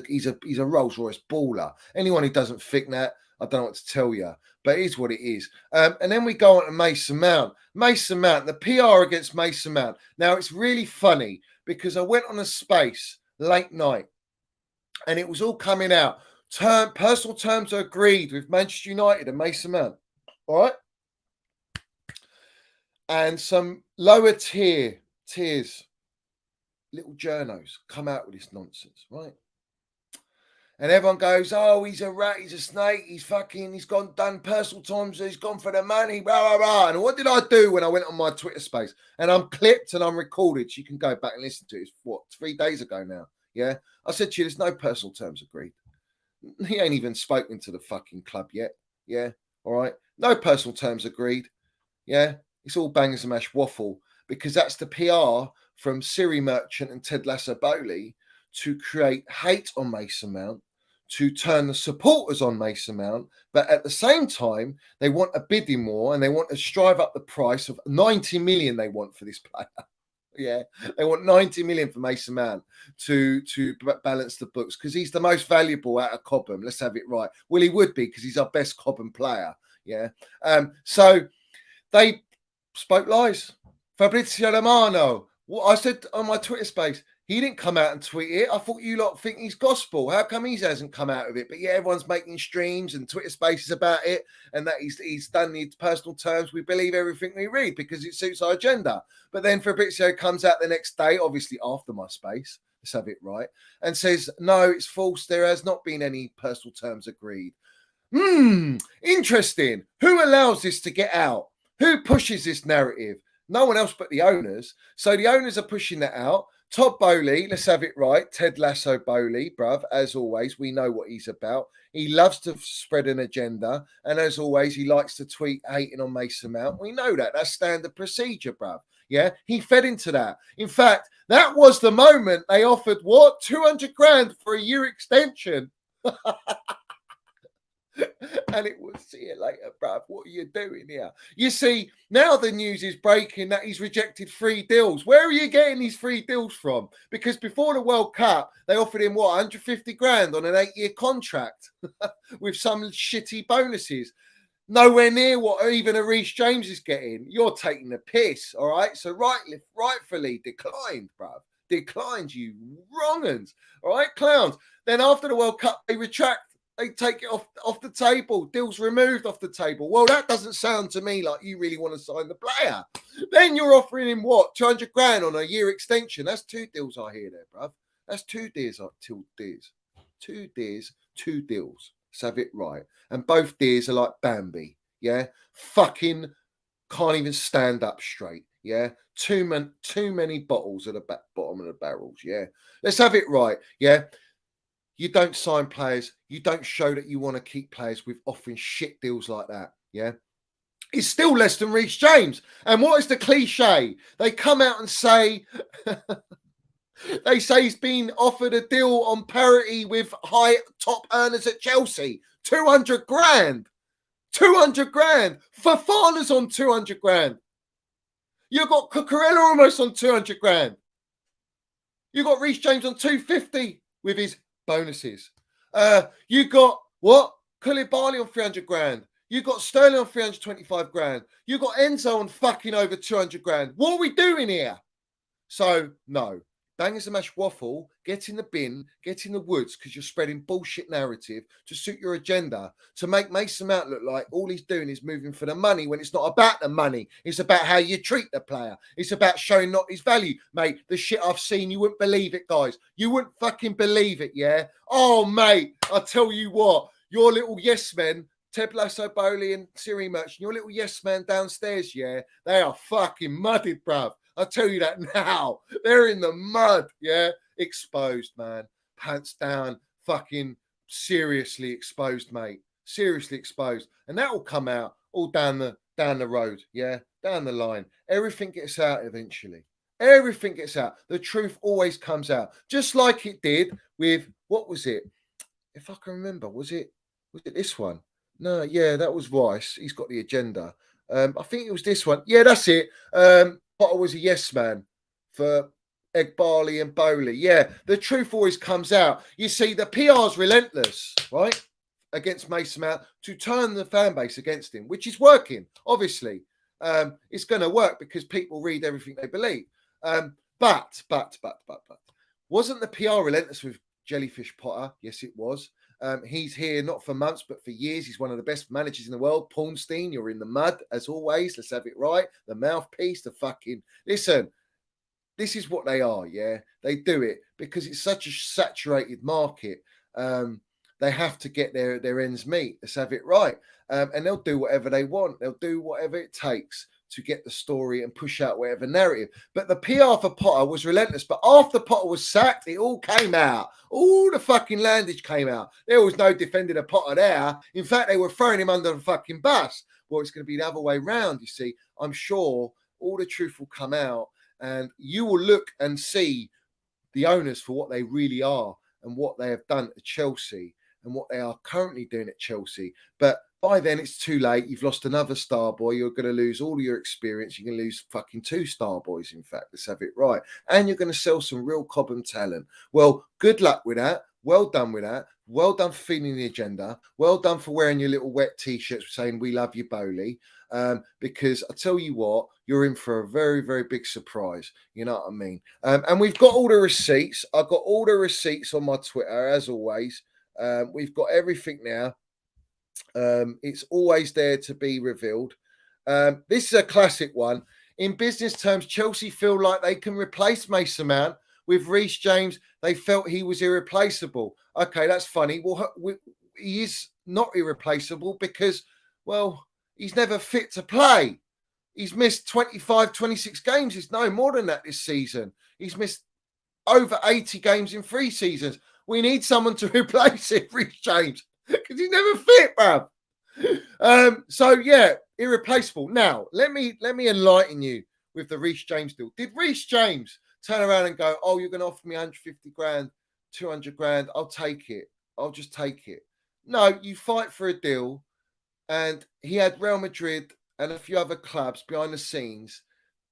Speaker 1: a Rolls Royce baller. Anyone who doesn't think that, I don't know what to tell you, but it is what it is. And then we go on to Mason Mount. Mason Mount, the PR against Mason Mount. Now, it's really funny because I went on a space late night and it was all coming out. Personal terms are agreed with Manchester United and Mason Mount. All right? And some lower tiers, little journos come out with this nonsense, right? And everyone goes, oh, he's a rat, he's a snake, he's done personal times, he's gone for the money, blah, blah, blah. And what did I do when I went on my Twitter space? And I'm clipped and I'm recorded, so you can go back and listen to it. It's 3 days ago now, yeah? I said to you, there's no personal terms agreed. He ain't even spoken to the fucking club yet, yeah? All right? No personal terms agreed, yeah? It's all bangers and mash waffle, because that's the PR from Siri Merchant and Ted Lasso-Bowley to create hate on Mason Mount, to turn the supporters on Mason Mount, but at the same time, they want a bidding war and they want to strive up the price of 90 million they want for this player. Yeah, they want 90 million for Mason Mount to balance the books because he's the most valuable out of Cobham. Let's have it right. Well, he would be because he's our best Cobham player. Yeah. So they spoke lies. Fabrizio Romano. What I said on my Twitter space, he didn't come out and tweet it. I thought you lot think he's gospel. How come he hasn't come out of it? But yeah, everyone's making streams and Twitter spaces about it, and that he's done the personal terms. We believe everything we read because it suits our agenda. But then Fabrizio comes out the next day, obviously after my space, let's have it right, and says, no, it's false. There has not been any personal terms agreed. Interesting. Who allows this to get out? Who pushes this narrative? No one else but the owners. So the owners are pushing that out. Todd Bowley, let's have it right. Ted Lasso Bowley, bruv, as always, we know what he's about. He loves to spread an agenda. And as always, he likes to tweet hating on Mason Mount. We know that. That's standard procedure, bruv. Yeah, he fed into that. In fact, that was the moment they offered, what, 200 grand for a year extension. And it was, see you later, bruv. What are you doing here? You see, now the news is breaking that he's rejected 3 deals. Where are you getting these 3 deals from? Because before the World Cup, they offered him, what, 150 grand on an 8-year contract with some shitty bonuses. Nowhere near what even a Reece James is getting. You're taking the piss, all right? So rightfully declined, bruv. Declined, you wrong-uns, all right, clowns. Then after the World Cup, they retract. They take it off the table. Deals removed off the table. Well, that doesn't sound to me like you really want to sign the player. Then you're offering him what? 200 grand on a year extension. That's 2 deals I hear there, bruv. That's 2 deals. 2 deals. 2 deals, 2 deals. Let's have it right. And both deals are like Bambi. Yeah. Fucking can't even stand up straight. Yeah. Too many bottles at the bottom of the barrels. Yeah. Let's have it right. Yeah. You don't sign players. You don't show that you want to keep players with offering shit deals like that. Yeah. It's still less than Reece James. And what is the cliche? They come out and say, they say he's been offered a deal on parity with high top earners at Chelsea. 200 grand. 200 grand. Fofana's on 200 grand. You got Cucurella almost on 200 grand. You got Reece James on 250 with his bonuses. You got what? Koulibaly on 300 grand. You got Sterling on 325 grand. You got Enzo on fucking over 200 grand. What are we doing here? So, no. Bangers and mash waffle, get in the bin, get in the woods, because you're spreading bullshit narrative to suit your agenda, to make Mason Mount look like all he's doing is moving for the money when it's not about the money. It's about how you treat the player. It's about showing not his value. Mate, the shit I've seen, you wouldn't believe it, guys. You wouldn't fucking believe it, yeah? Oh, mate, I'll tell you what, your little yes men, Ted Lasso Bowley and Siri Merchant, your little yes man downstairs, yeah? They are fucking muddied, bruv. I'll tell you that now. They're in the mud, yeah? Exposed, man. Pants down, fucking seriously exposed, mate. Seriously exposed. And that will come out all down the road, yeah? Down the line. Everything gets out eventually. Everything gets out. The truth always comes out. Just like it did with, what was it? If I can remember, was it this one? No, yeah, that was Rice. He's got the agenda. I think it was this one. Yeah, that's it. Potter was a yes man for Barley and Bowley. Yeah, the truth always comes out. You see, the PR's relentless, right, against Mason Mount to turn the fan base against him, which is working, obviously. It's going to work because people read everything they believe. But, wasn't the PR relentless with Jellyfish Potter? Yes, it was. He's here not for months, but for years. He's one of the best managers in the world. Pawnstein, you're in the mud, as always. Let's have it right. The mouthpiece, the fucking... Listen, this is what they are, yeah? They do it because it's such a saturated market. They have to get their ends meet. Let's have it right. And they'll do whatever they want. They'll do whatever it takes to get the story and push out whatever narrative. But the PR for Potter was relentless. But after Potter was sacked, it all came out. All the fucking landage came out. There was no defending a Potter there. In fact, they were throwing him under the fucking bus. Well, it's going to be the other way round, you see. I'm sure all the truth will come out and you will look and see the owners for what they really are and what they have done at Chelsea and what they are currently doing at Chelsea. But by then, it's too late. You've lost another star boy. You're going to lose all your experience. You're going to lose fucking 2 star boys, in fact. Let's have it right. And you're going to sell some real Cobham talent. Well, good luck with that. Well done with that. Well done for feeding the agenda. Well done for wearing your little wet T-shirts saying, we love you, Bowley. Because I tell you what, you're in for a very, very big surprise. You know what I mean? And we've got all the receipts. I've got all the receipts on my Twitter, as always. We've got everything now. It's always there to be revealed. This is a classic one. In business terms, Chelsea feel like they can replace Mason Mount with Reece James, they felt he was irreplaceable. Okay, that's funny. Well, he is not irreplaceable because, well, he's never fit to play. He's missed 25, 26 games. It's no more than that this season. He's missed over 80 games in 3 seasons. We need someone to replace it, Reece James, because he's never fit, bruv. So yeah, irreplaceable. Now, let me enlighten you with the Reece James deal. Did Reece James turn around and go, "Oh, you're going to offer me 150 grand, 200 grand? I'll take it. I'll just take it." No, you fight for a deal, and he had Real Madrid and a few other clubs behind the scenes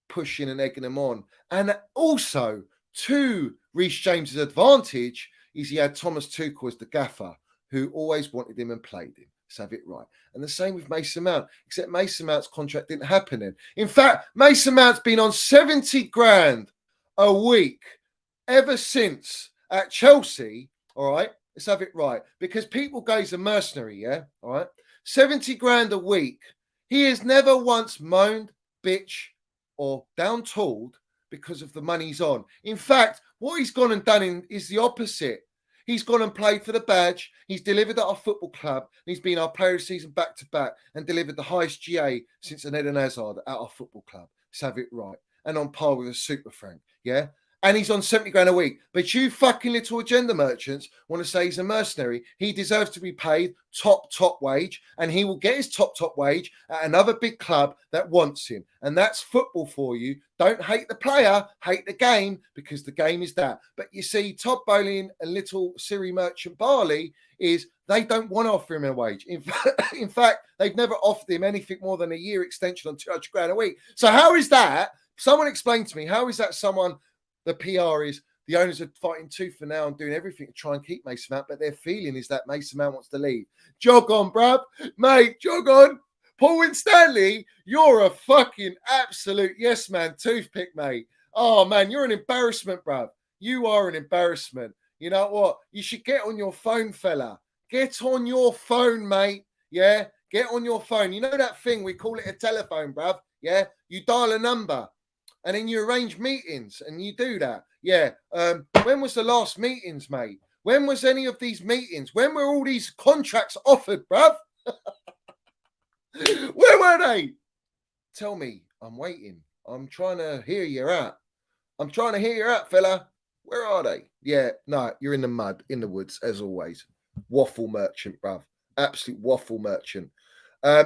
Speaker 1: pushing and egging him on. And also, to Reece James's advantage, is he had Thomas Tuchel as the gaffer, who always wanted him and played him. Let's have it right. And the same with Mason Mount, except Mason Mount's contract didn't happen then. In fact, Mason Mount's been on 70 grand a week ever since at Chelsea. All right, let's have it right. Because people go, he's a mercenary, yeah? All right. 70 grand a week. He has never once moaned, bitch, or down-tooled because of the money he's on. In fact, what he's gone and done is the opposite. He's gone and played for the badge. He's delivered at our football club. And he's been our player of the season back-to-back and delivered the highest GA since Eden Hazard at our football club. Let's have it right. And on par with a Super Frank, yeah? And he's on 70 grand a week. But you fucking little agenda merchants want to say he's a mercenary. He deserves to be paid top wage. And he will get his top wage at another big club that wants him. And that's football for you. Don't hate the player, hate the game, because the game is that. But you see, Todd Boehly and little Siri Merchant Barley is they don't want to offer him a wage. In fact, they've never offered him anything more than a year extension on 200 grand a week. So how is that? Someone explain to me, how is that someone... The PR is the owners are fighting tooth and nail and doing everything to try and keep Mason Mount, but their feeling is that Mason Mount wants to leave. Jog on, bruv. Mate, jog on. Paul Winstanley, you're a fucking absolute yes man toothpick, mate. Oh, man, you're an embarrassment, bruv. You are an embarrassment. You know what? You should get on your phone, fella. Get on your phone, mate. Yeah? Get on your phone. You know that thing, we call it a telephone, bruv? Yeah? You dial a number. And then you arrange meetings and you do that. Yeah. When was the last meetings, mate? When was any of these meetings? When were all these contracts offered, bruv? Where were they? Tell me. I'm waiting. I'm trying to hear you out. I'm trying to hear you out, fella. Where are they? Yeah. No, you're in the mud, in the woods, as always. Waffle merchant, bruv. Absolute waffle merchant.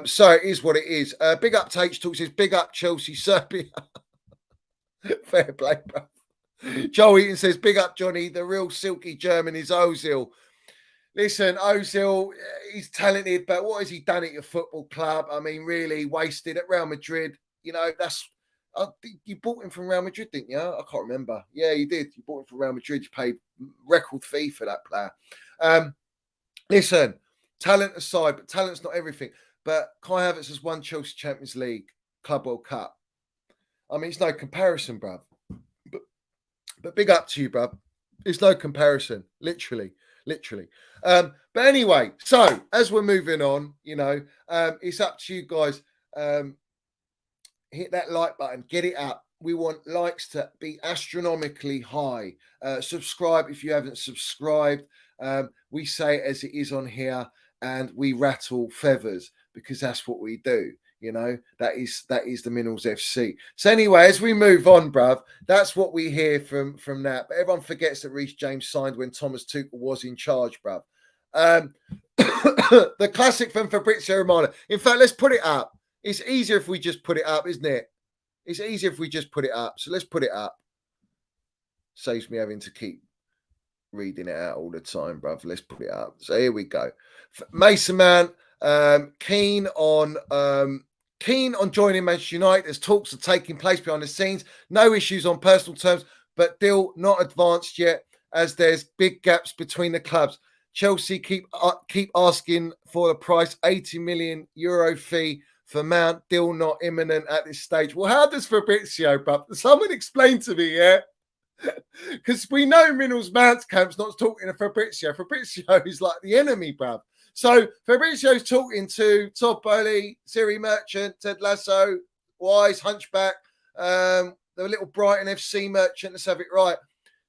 Speaker 1: So it is what it is. Big up Tate Talk says, big up Chelsea, Serbia. Fair play, bro. Joe Eaton says, big up Johnny. The real silky German is Ozil. Listen, Ozil, he's talented, but what has he done at your football club? I mean, really wasted at Real Madrid. You know, that's... you bought him from Real Madrid, didn't you? I can't remember. Yeah, you did. You bought him from Real Madrid. You paid record fee for that player. Listen, talent aside, but talent's not everything. But Kai Havertz has won Chelsea Champions League, Club World Cup. I mean, it's no comparison, bruv. But big up to you, bruv. It's no comparison, literally. But anyway, so as we're moving on, you know, it's up to you guys. Hit that like button, get it up. We want likes to be astronomically high. Subscribe if you haven't subscribed. We say it as it is on here, and we rattle feathers because that's what we do. You know, that is the Minerals FC. So anyway, as we move on, bruv, that's what we hear from that. But everyone forgets that Reece James signed when Thomas Tuchel was in charge, bruv. The classic from Fabrizio Romano. In fact, let's put it up. It's easier if we just put it up, isn't it? It's easier if we just put it up. So let's put it up. Saves me having to keep reading it out all the time, bruv. Let's put it up. So here we go. Mason Mount, keen on joining Manchester United as talks are taking place behind the scenes. No issues on personal terms, but deal not advanced yet as there's big gaps between the clubs. Chelsea keep asking for the price, 80 million euro fee for Mount. Deal not imminent at this stage. Well, how does Fabrizio, bruv? Someone explain to me, yeah? Because we know Minerals Mount's camp's not talking to Fabrizio. Fabrizio is like the enemy, bruv. So Fabrizio's talking to Todd Boehly, Siri Merchant, Ted Lasso, Wise, Hunchback, the little Brighton FC merchant. Let's have it right.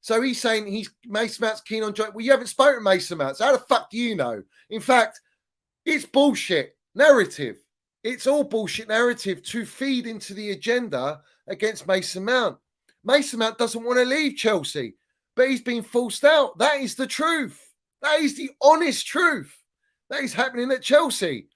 Speaker 1: So he's saying Mason Mount's keen on joining. Well, you haven't spoken to Mason Mount. So how the fuck do you know? In fact, it's bullshit narrative. It's all bullshit narrative to feed into the agenda against Mason Mount. Mason Mount doesn't want to leave Chelsea, but he's been forced out. That is the truth. That is the honest truth. That is happening at Chelsea.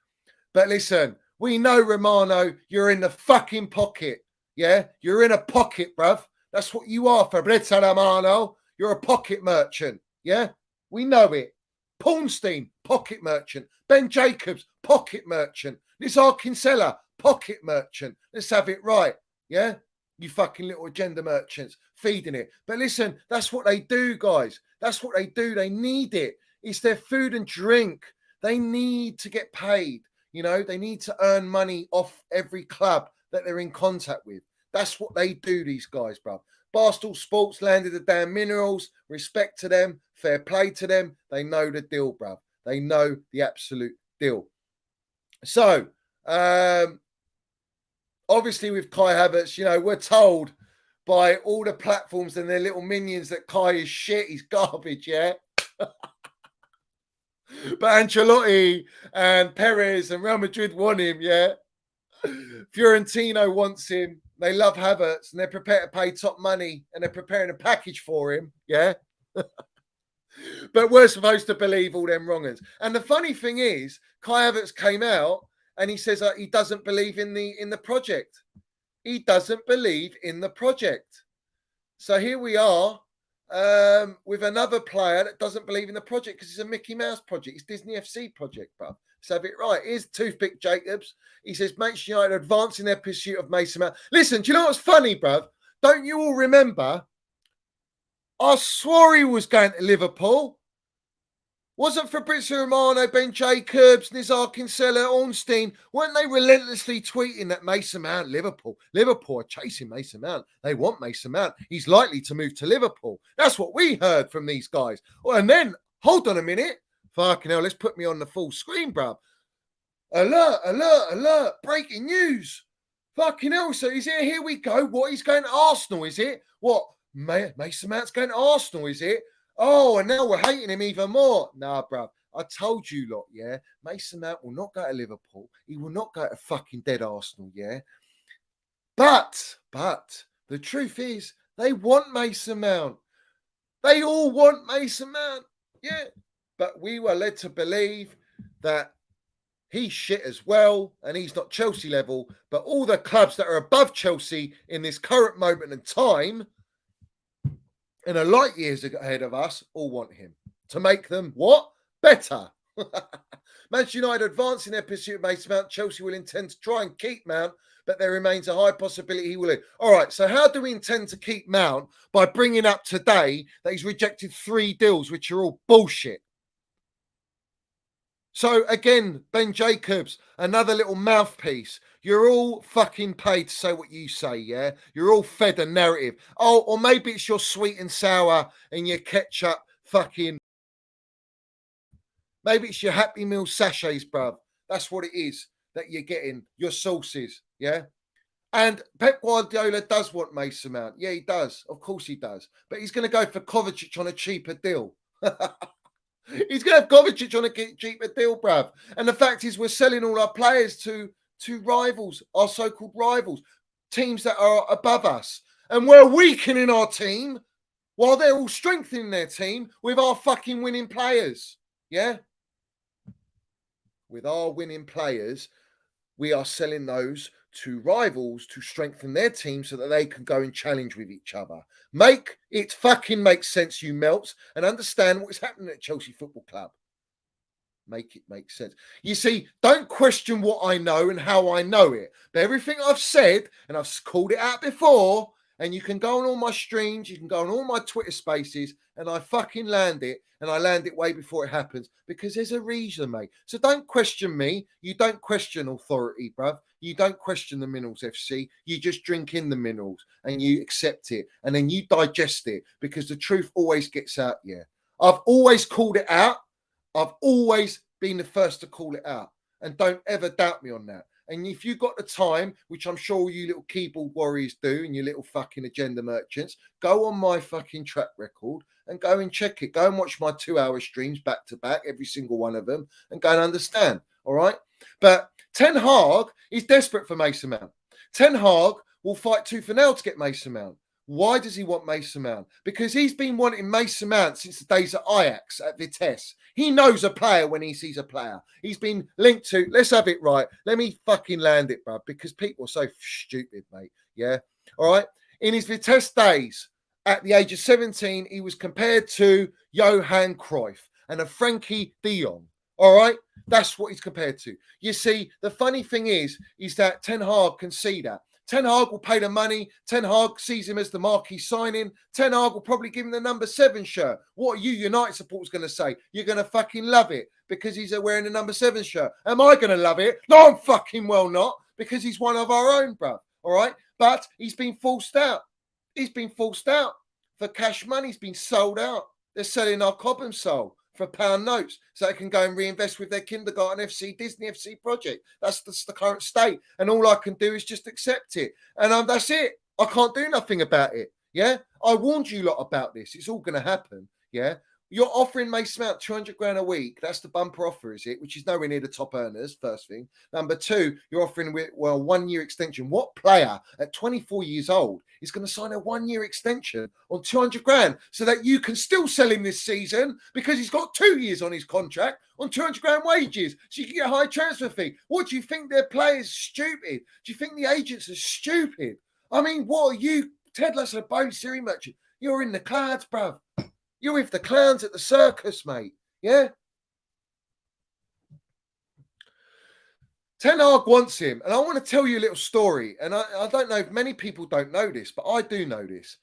Speaker 1: But listen, we know, Romano, you're in the fucking pocket. Yeah? You're in a pocket, bruv. That's what you are, Fabrizio Romano. You're a pocket merchant. Yeah? We know it. Paulstein, pocket merchant. Ben Jacobs, pocket merchant. Nizar Kinsella, pocket merchant. Let's have it right. Yeah? You fucking little agenda merchants feeding it. But listen, that's what they do, guys. That's what they do. They need it. It's their food and drink. They need to get paid. You know, they need to earn money off every club that they're in contact with. That's what they do, these guys, bruv. Barstool Sports landed the damn minerals. Respect to them. Fair play to them. They know the deal, bruv. They know the absolute deal. So, obviously with Kai Havertz, you know, we're told by all the platforms and their little minions that Kai is shit. He's garbage, yeah? But Ancelotti and Perez and Real Madrid want him, yeah? Fiorentino wants him. They love Havertz and they're prepared to pay top money and they're preparing a package for him, yeah? But we're supposed to believe all them wrongers. And the funny thing is, Kai Havertz came out and he says he doesn't believe in the project. He doesn't believe in the project. So here we are with another player that doesn't believe in the project because it's a Mickey Mouse project. It's Disney FC project, bruv. So have it right. Here's Toothpick Jacobs. He says, Manchester United advancing their pursuit of Mason Mount. Listen, do you know what's funny, bruv? Don't you all remember? I swore he was going to Liverpool. Wasn't Fabrizio Romano, Ben Jacobs, Nizar Kinsella, Ornstein, weren't they relentlessly tweeting that Mason Mount, Liverpool are chasing Mason Mount. They want Mason Mount. He's likely to move to Liverpool. That's what we heard from these guys. Oh, and then, hold on a minute. Fucking hell, let's put me on the full screen, bruv. Alert, alert, alert. Breaking news. Fucking hell, so is it? Here we go. What, he's going to Arsenal, is it? What? Mason Mount's going to Arsenal, is it? Oh, and now we're hating him even more. Nah, bruv. I told you lot, yeah? Mason Mount will not go to Liverpool. He will not go to fucking dead Arsenal, yeah? But the truth is, they want Mason Mount. They all want Mason Mount, yeah? But we were led to believe that he's shit as well, and he's not Chelsea level. But all the clubs that are above Chelsea in this current moment in time and are light years ahead of us all want him to make them what? Better. Manchester United advancing their pursuit of Mason Mount. Chelsea will intend to try and keep Mount, but there remains a high possibility he will leave. All right, so how do we intend to keep Mount? By bringing up today that he's rejected 3 deals, which are all bullshit. So again, Ben Jacobs, another little mouthpiece. You're all fucking paid to say what you say, yeah? You're all fed a narrative. Oh, or maybe it's your sweet and sour and your ketchup fucking... Maybe it's your Happy Meal sachets, bruv. That's what it is that you're getting, your sauces, yeah? And Pep Guardiola does want Mason Mount. Yeah, he does. Of course he does. But he's going to go for Kovacic on a cheaper deal. He's going to have Kovacic on a cheaper deal, bruv. And the fact is we're selling all our players to rivals, our so-called rivals, teams that are above us. And we're weakening our team while they're all strengthening their team with our fucking winning players. Yeah? With our winning players, we are selling those to rivals to strengthen their team so that they can go and challenge with each other. Make it fucking make sense, you melts, and understand what is happening at Chelsea Football Club. Make it make sense. You see, don't question what I know and how I know it. But everything I've said, and I've called it out before, and you can go on all my streams, you can go on all my Twitter spaces, and I fucking land it, and I land it way before it happens, because there's a reason, mate. So don't question me. You don't question authority, bruv. You don't question the Minerals FC. You just drink in the minerals, and you accept it, and then you digest it, because the truth always gets out, yeah. I've always called it out. I've always been the first to call it out. And don't ever doubt me on that. And if you've got the time, which I'm sure you little keyboard warriors do and you little fucking agenda merchants, go on my fucking track record and go and check it. Go and watch my 2-hour streams back to back, every single one of them, and go and understand. All right. But Ten Hag is desperate for Mason Mount. Ten Hag will fight tooth and nail to get Mason Mount. Why does he want Mason Mount? Because he's been wanting Mason Mount since the days at Ajax, at Vitesse. He knows a player when he sees a player. He's been linked to, let's have it right. Let me fucking land it, bro, because people are so stupid, mate. Yeah. All right. In his Vitesse days, at the age of 17, he was compared to Johan Cruyff and a Frankie de Jong. All right. That's what he's compared to. You see, the funny thing is that Ten Hag can see that. Ten Hag will pay the money. Ten Hag sees him as the marquee signing. Ten Hag will probably give him the number 7 shirt. What are you United supporters going to say? You're going to fucking love it because he's wearing the number 7 shirt. Am I going to love it? No, I'm fucking well not, because he's one of our own, bruv. All right? But he's been forced out. He's been forced out for cash money. He's been sold out. They're selling our Cobham soul for pound notes so they can go and reinvest with their kindergarten FC, Disney FC project. That's the current state. And all I can do is just accept it. And that's it. I can't do nothing about it. Yeah. I warned you lot about this. It's all going to happen. Yeah. You're offering Mason Mount 200 grand a week. That's the bumper offer, is it? Which is nowhere near the top earners, first thing. Number 2, you're offering, 1 year extension. What player at 24 years old is going to sign a 1 year extension on 200 grand so that you can still sell him this season because he's got 2 years on his contract on 200 grand wages so you can get a high transfer fee? What do you think their players stupid? Do you think the agents are stupid? I mean, what are you, Ted Lasso, Bone Siri merchant? You're in the clouds, bruv. You're with the clowns at the circus, mate. Yeah? Ten Hag wants him. And I want to tell you a little story. And I don't know if many people don't know this, but I do know this.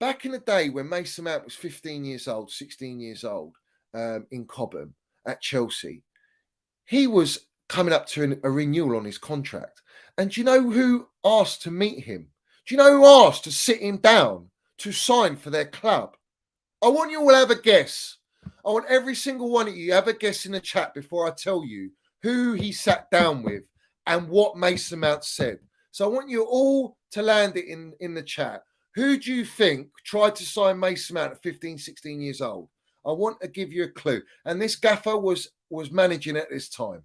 Speaker 1: Back in the day when Mason Mount was 15 years old, 16 years old, in Cobham at Chelsea, he was coming up to a renewal on his contract. And do you know who asked to meet him? Do you know who asked to sit him down to sign for their club? I want you all to have a guess. I want every single one of you to have a guess in the chat before I tell you who he sat down with and what Mason Mount said. So I want you all to land it in the chat. Who do you think tried to sign Mason Mount at 15, 16 years old? I want to give you a clue. And this gaffer was managing at this time.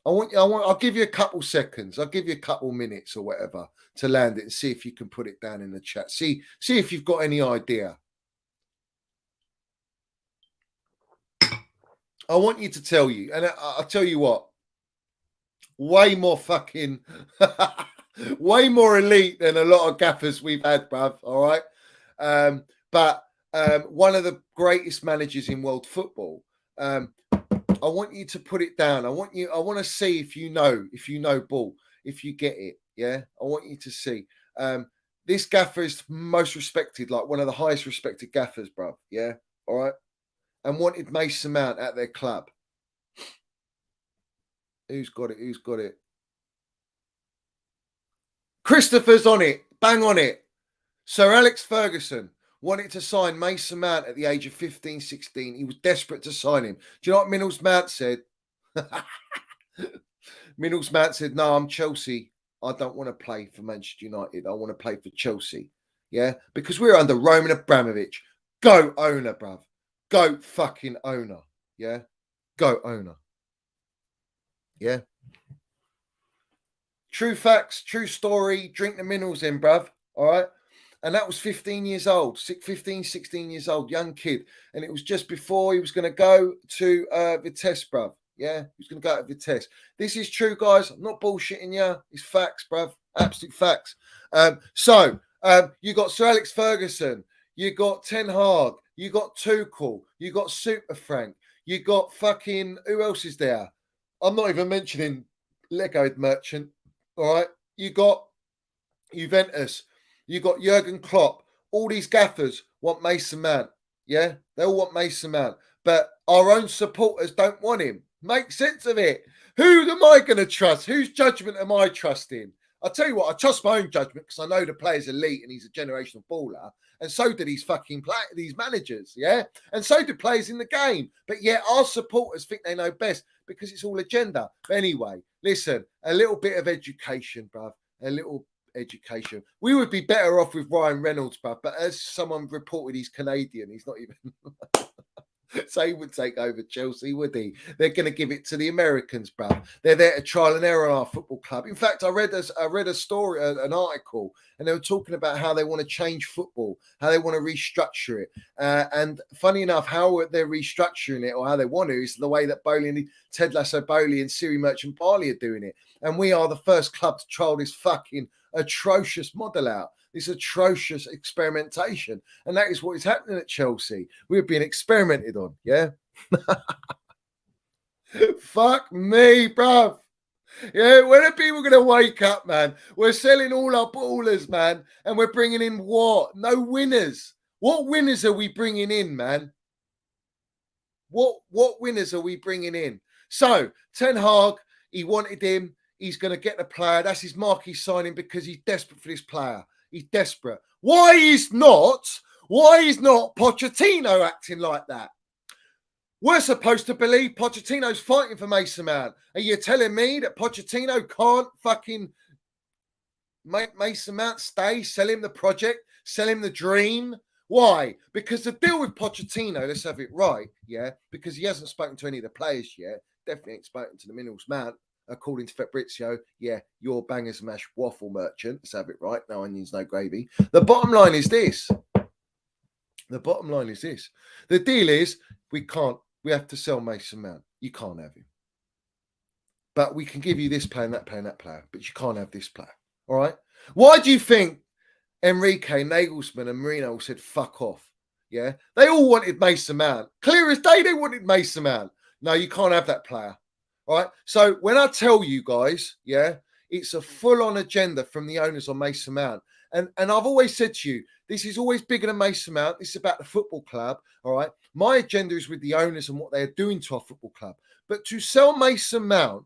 Speaker 1: I'll give you a couple seconds. I'll give you a couple minutes or whatever to land it and see if you can put it down in the chat. See if you've got any idea. I want you to tell you, and I'll tell you what, way more fucking, way more elite than a lot of gaffers we've had, bruv, all right? But one of the greatest managers in world football. I want you to put it down. I want to see if you know ball, if you get it, yeah? I want you to see. This gaffer is most respected, like one of the highest respected gaffers, bruv, yeah? All right? And wanted Mason Mount at their club. Who's got it? Christopher's on it. Bang on it. Sir Alex Ferguson wanted to sign Mason Mount at the age of 15, 16. He was desperate to sign him. Do you know what Minnals Mount said? Minnals Mount said, no, I'm Chelsea. I don't want to play for Manchester United. I want to play for Chelsea. Yeah? Because we're under Roman Abramovich. Go owner, bruv. Go fucking owner. Yeah? Go owner. Yeah? True facts, true story. Drink the minerals in, bruv. All right? And that was 15 years old. 15, 16 years old. Young kid. And it was just before he was going to go to Vitesse, bruv. Yeah? He was going to go to Vitesse. This is true, guys. I'm not bullshitting you. It's facts, bruv. Absolute facts. So, you got Sir Alex Ferguson. You got Ten Hag. You got Tuchel. You got Super Frank. You got fucking, who else is there? I'm not even mentioning Lego Merchant. All right. You got Juventus. You got Jurgen Klopp. All these gaffers want Mason Mount. Yeah. They all want Mason Mount. But our own supporters don't want him. Make sense of it. Who am I going to trust? Whose judgment am I trusting? I'll tell you what, I trust my own judgment because I know the player's elite and he's a generational baller. And so do these fucking these managers, yeah? And so do players in the game. But yet our supporters think they know best because it's all agenda. But anyway, Listen, a little bit of education, bruv. A little education. We would be better off with Ryan Reynolds, bruv. But as someone reported, he's Canadian. He's not even... So he would take over Chelsea, would he? They're going to give it to the Americans, bruv. They're there to trial and error on our football club. In fact, I read a story, an article, and they were talking about how they want to change football, how they want to restructure it. And funny enough, how they're restructuring it, or how they want to, is the way that Ted Lasso Bowley and Siri Merchant Barley are doing it. And we are the first club to trial this fucking atrocious model out. This atrocious experimentation. And that is what is happening at Chelsea. We're being experimented on, yeah? Fuck me, bruv. Yeah, when are people going to wake up, man? We're selling all our ballers, man, and we're bringing in what? No winners. What winners are we bringing in, man? What winners are we bringing in? So, Ten Hag, he wanted him. He's going to get the player. That's his marquee signing because he's desperate for this player. He's desperate. Why is not Pochettino acting like that? We're supposed to believe Pochettino's fighting for Mason Mount. Are you telling me that Pochettino can't fucking make Mason Mount stay, sell him the project, sell him the dream? Why? Because the deal with Pochettino, let's have it right, yeah, because he hasn't spoken to any of the players yet, definitely ain't spoken to the Minerals Mount. According to Fabrizio, yeah, you're bangers mash waffle merchant. Let's have it right. No onions, no gravy. The bottom line is this. The deal is we have to sell Mason Mount. You can't have him. But we can give you this player and that player and that player. But you can't have this player. All right? Why do you think Enrique, Nagelsmann and Mourinho said fuck off? Yeah? They all wanted Mason Mount. Clear as day, they wanted Mason Mount. No, you can't have that player. All right. So when I tell you guys, yeah, it's a full-on agenda from the owners on Mason Mount. And I've always said to you, this is always bigger than Mason Mount. This is about the football club. All right. My agenda is with the owners and what they're doing to our football club. But to sell Mason Mount,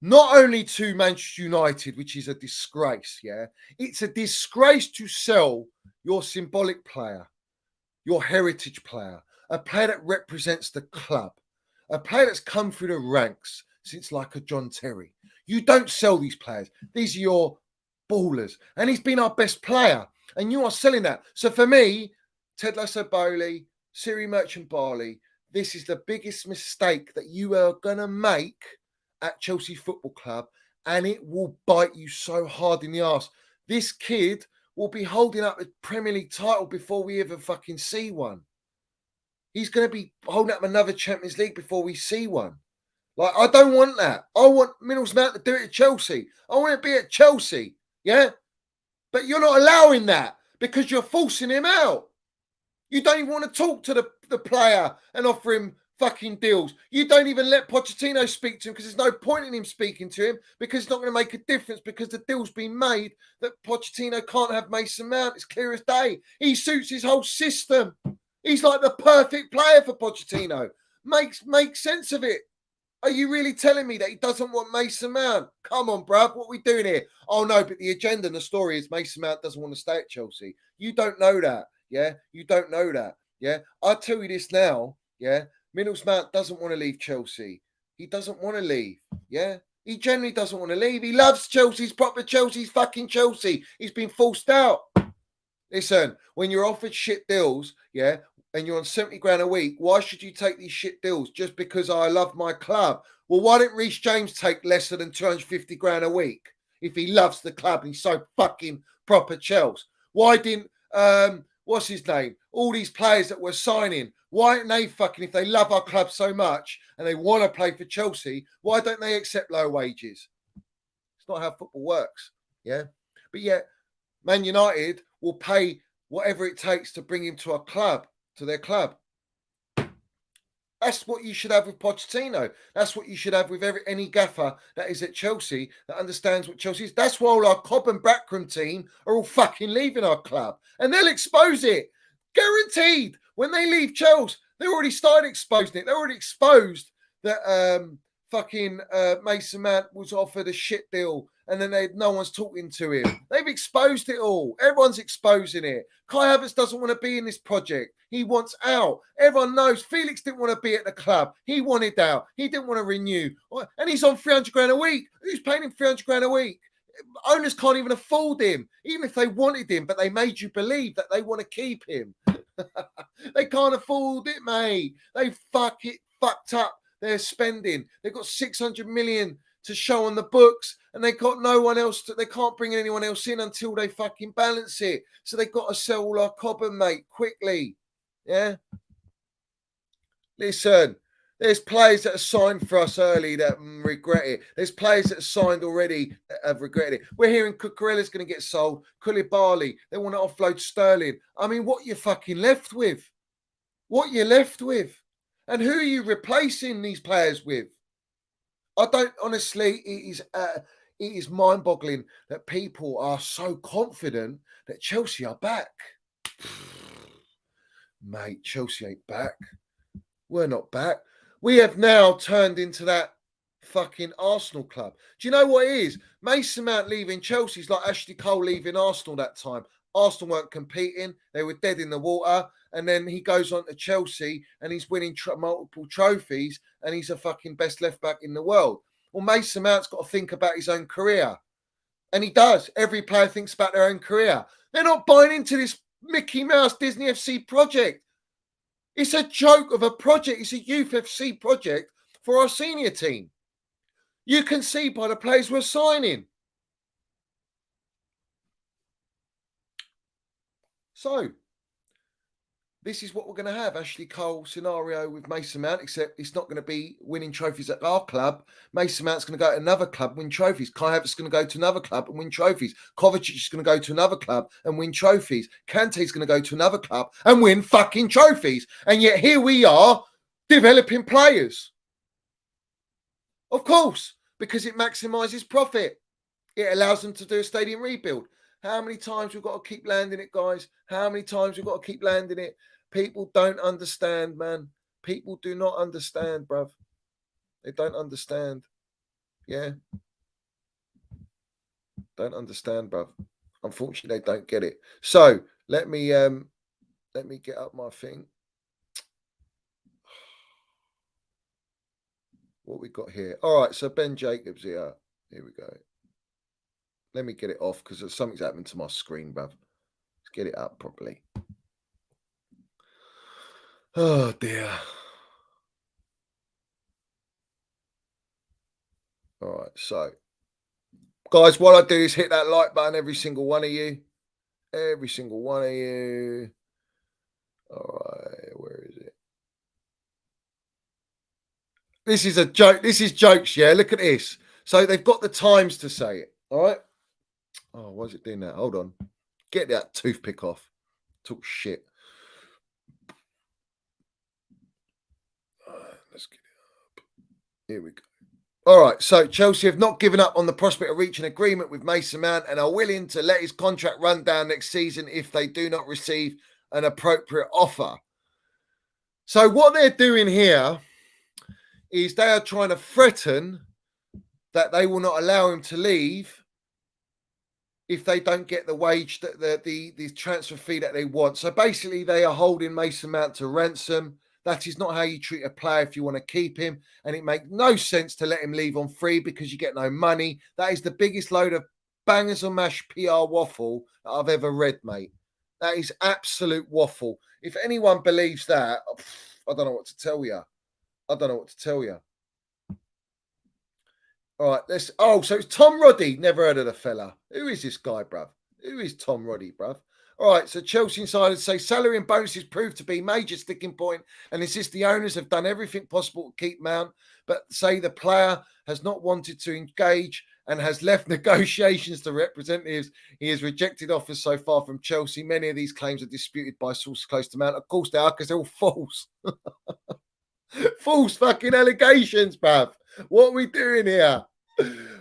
Speaker 1: not only to Manchester United, which is a disgrace, yeah, it's a disgrace to sell your symbolic player, your heritage player, a player that represents the club. A player that's come through the ranks since like a John Terry. You don't sell these players. These are your ballers. And he's been our best player. And you are selling that. So for me, Ted Lasso Bowley, Siri Merchant Barley, this is the biggest mistake that you are going to make at Chelsea Football Club. And it will bite you so hard in the arse. This kid will be holding up a Premier League title before we ever fucking see one. He's going to be holding up another Champions League before we see one. Like, I don't want that. I want Minerals Mount to do it at Chelsea. I want to be at Chelsea. Yeah? But you're not allowing that because you're forcing him out. You don't even want to talk to the player and offer him fucking deals. You don't even let Pochettino speak to him because there's no point in him speaking to him because it's not going to make a difference because the deal's been made that Pochettino can't have Mason Mount. It's clear as day. He suits his whole system. He's like the perfect player for Pochettino. Make sense of it. Are you really telling me that he doesn't want Mason Mount? Come on, bruv. What are we doing here? Oh, no, but the agenda and the story is Mason Mount doesn't want to stay at Chelsea. You don't know that, yeah? You don't know that, yeah? I'll tell you this now, yeah? Minerals Mount doesn't want to leave Chelsea. He doesn't want to leave, yeah? He generally doesn't want to leave. He loves Chelsea. He's proper Chelsea. He's fucking Chelsea. He's been forced out. Listen, when you're offered shit deals, yeah, and you're on 70 grand a week, why should you take these shit deals? Just because I love my club? Well, why didn't Reece James take lesser than 250 grand a week if he loves the club and he's so fucking proper Chelsea? Why didn't, what's his name? All these players that we're signing, why didn't they fucking, if they love our club so much and they want to play for Chelsea, why don't they accept low wages? It's not how football works, yeah? But yet, Man United will pay whatever it takes to bring him to our club, to their club. That's what you should have with Pochettino. That's what you should have with any gaffer that is at Chelsea that understands what Chelsea is. That's why all our Cobb and Backroom team are all fucking leaving our club. And they'll expose it. Guaranteed. When they leave Chelsea, they already started exposing it. They already exposed that fucking Mason Mount was offered a shit deal and then no one's talking to him. They've exposed it all. Everyone's exposing it. Kai Havertz doesn't want to be in this project. He wants out. Everyone knows Felix didn't want to be at the club. He wanted out. He didn't want to renew. And he's on 300 grand a week. Who's paying him 300 grand a week? Owners can't even afford him, even if they wanted him, but they made you believe that they want to keep him. They can't afford it, mate. They fucked up their spending. They've got 600 million to show on the books, and they got no one else. They can't bring anyone else in until they fucking balance it. So they've got to sell all our copper, mate, quickly. Yeah. Listen, there's players that are signed for us early that regret it. There's players that are signed already that have regretted it. We're hearing Cucurella's going to get sold. Koulibaly, they want to offload Sterling. I mean, what you're fucking left with? What you're left with? And who are you replacing these players with? I don't, honestly, it is mind-boggling that people are so confident that Chelsea are back. Mate, Chelsea ain't back. We're not back. We have now turned into that fucking Arsenal club. Do you know what it is? Mason Mount leaving Chelsea is like Ashley Cole leaving Arsenal that time. Arsenal weren't competing. They were dead in the water. And then he goes on to Chelsea and he's winning multiple trophies and he's a fucking best left back in the world. Well, Mason Mount's got to think about his own career. And he does. Every player thinks about their own career. They're not buying into this Mickey Mouse Disney FC project. It's a joke of a project. It's a youth FC project for our senior team. You can see by the players we're signing. So, this is what we're going to have. Ashley Cole scenario with Mason Mount, except it's not going to be winning trophies at our club. Mason Mount's going to go to another club, win trophies. Kai Havertz is going to go to another club and win trophies. Kovacic is going to go to another club and win trophies. Kante's going to go to another club and win fucking trophies. And yet here we are developing players. Of course, because it maximises profit. It allows them to do a stadium rebuild. How many times we've got to keep landing it, guys? How many times we've got to keep landing it? People don't understand, man. People do not understand, bruv. They don't understand. Yeah. Don't understand, bruv. Unfortunately, they don't get it. So let me get up my thing. What we got here? All right, so Ben Jacobs here. Here we go. Let me get it off because something's happened to my screen, bruv. Let's get it up properly. Oh, dear. All right, so, guys, what I do is hit that like button, every single one of you. Every single one of you. All right, where is it? This is a joke. This is jokes, yeah? Look at this. So they've got the times to say it, all right? Oh, why is it doing that? Hold on. Get that toothpick off. Talk shit. Let's get it up. Here we go. All right, so Chelsea have not given up on the prospect of reaching agreement with Mason Mount and are willing to let his contract run down next season if they do not receive an appropriate offer. So what they're doing here is they are trying to threaten that they will not allow him to leave if they don't get the wage, the transfer fee that they want. So basically, they are holding Mason Mount to ransom. That is not how you treat a player if you want to keep him. And it makes no sense to let him leave on free because you get no money. That is the biggest load of bangers and mash PR waffle that I've ever read, mate. That is absolute waffle. If anyone believes that, I don't know what to tell you. I don't know what to tell you. All right, so it's Tom Roddy. Never heard of the fella. Who is this guy, bruv? Who is Tom Roddy, bruv? All right, so Chelsea insiders say salary and bonuses proved to be major sticking point and insist the owners have done everything possible to keep Mount, but say the player has not wanted to engage and has left negotiations to representatives. He has rejected offers so far from Chelsea. Many of these claims are disputed by sources close to Mount. Of course they are, because they're all false. False fucking allegations, bruv. What are we doing here?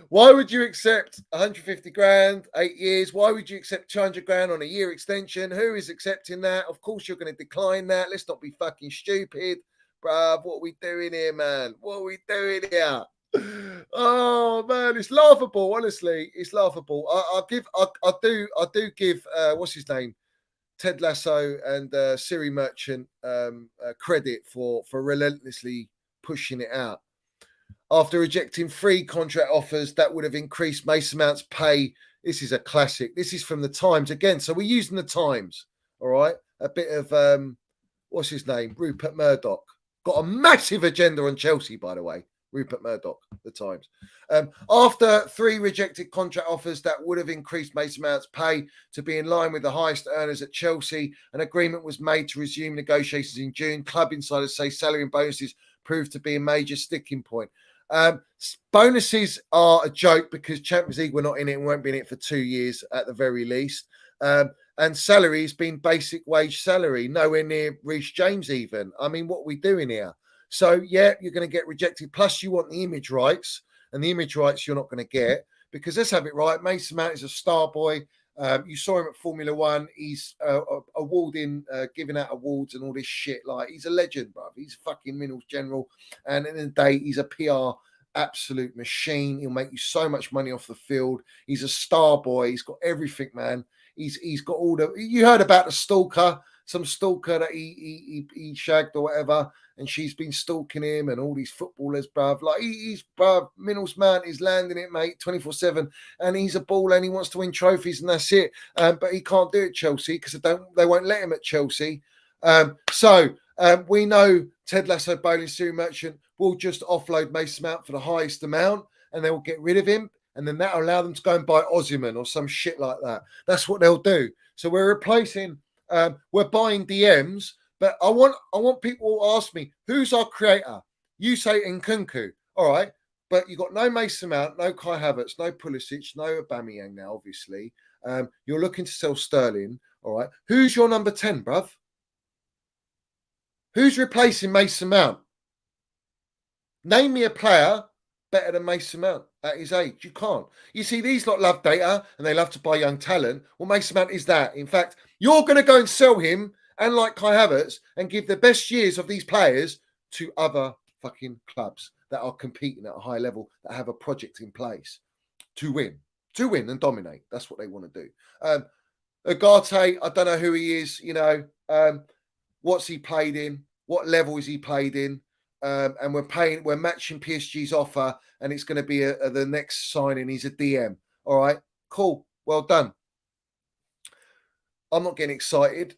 Speaker 1: Why would you accept 150 grand, 8 years? Why would you accept 200 grand on a year extension? Who is accepting that? Of course, you're going to decline that. Let's not be fucking stupid. Bruv, what are we doing here, man? What are we doing here? Oh man, it's laughable. Honestly, it's laughable. I do give what's his name, Ted Lasso and Siri Merchant credit for relentlessly pushing it out. After rejecting 3 contract offers that would have increased Mason Mount's pay, this is a classic. This is from the Times again. So we're using the Times, all right? A bit of what's his name, Rupert Murdoch. Got a massive agenda on Chelsea, by the way. Rupert Murdoch, the Times. After 3 rejected contract offers that would have increased Mason Mount's pay to be in line with the highest earners at Chelsea, an agreement was made to resume negotiations in June. Club insiders say salary and bonuses proved to be a major sticking point. Bonuses are a joke because Champions League we're not in it and won't be in it for 2 years at the very least. And salary has been basic wage salary, nowhere near Reece James even. I mean, what are we doing here? So, yeah, you're going to get rejected. Plus, you want the image rights, and the image rights you're not going to get because let's have it right. Mason Mount is a star boy. You saw him at Formula One. He's awarding, giving out awards and all this shit. Like, he's a legend, bruv. He's a fucking minerals general. And at the end of the day, he's a PR absolute machine. He'll make you so much money off the field. He's a star boy. He's got everything, man. He's got all the. You heard about the stalker, some stalker that he shagged or whatever, and she's been stalking him and all these footballers, bruv. Like he's bruv, Minerals man is landing it, mate, 24/7, and he's a baller and he wants to win trophies and that's it. But he can't do it at Chelsea because they won't let him at Chelsea. So we know Ted Lasso, Bowling, Siri Merchant will just offload Mason Mount for the highest amount, and they will get rid of him. And then that'll allow them to go and buy Osimhen or some shit like that. That's what they'll do. So we're replacing, we're buying DMs, but I want people to ask me, who's our creator? You say Nkunku. All right. But you got no Mason Mount, no Kai Havertz, no Pulisic, no Aubameyang now, obviously. You're looking to sell Sterling. All right. Who's your number 10, bruv? Who's replacing Mason Mount? Name me a player better than Mason Mount at his age. You can't. You see, these lot love data and they love to buy young talent. Well, Mason Mount is that. In fact, you're going to go and sell him, and like Kai Havertz, and give the best years of these players to other fucking clubs that are competing at a high level, that have a project in place to win and dominate. That's what they want to do. Ugarte, I don't know who he is. You know, what's he played in? What level is he played in? And we're matching PSG's offer, and it's going to be the next signing. He's a DM. All right, cool, well done. I'm not getting excited.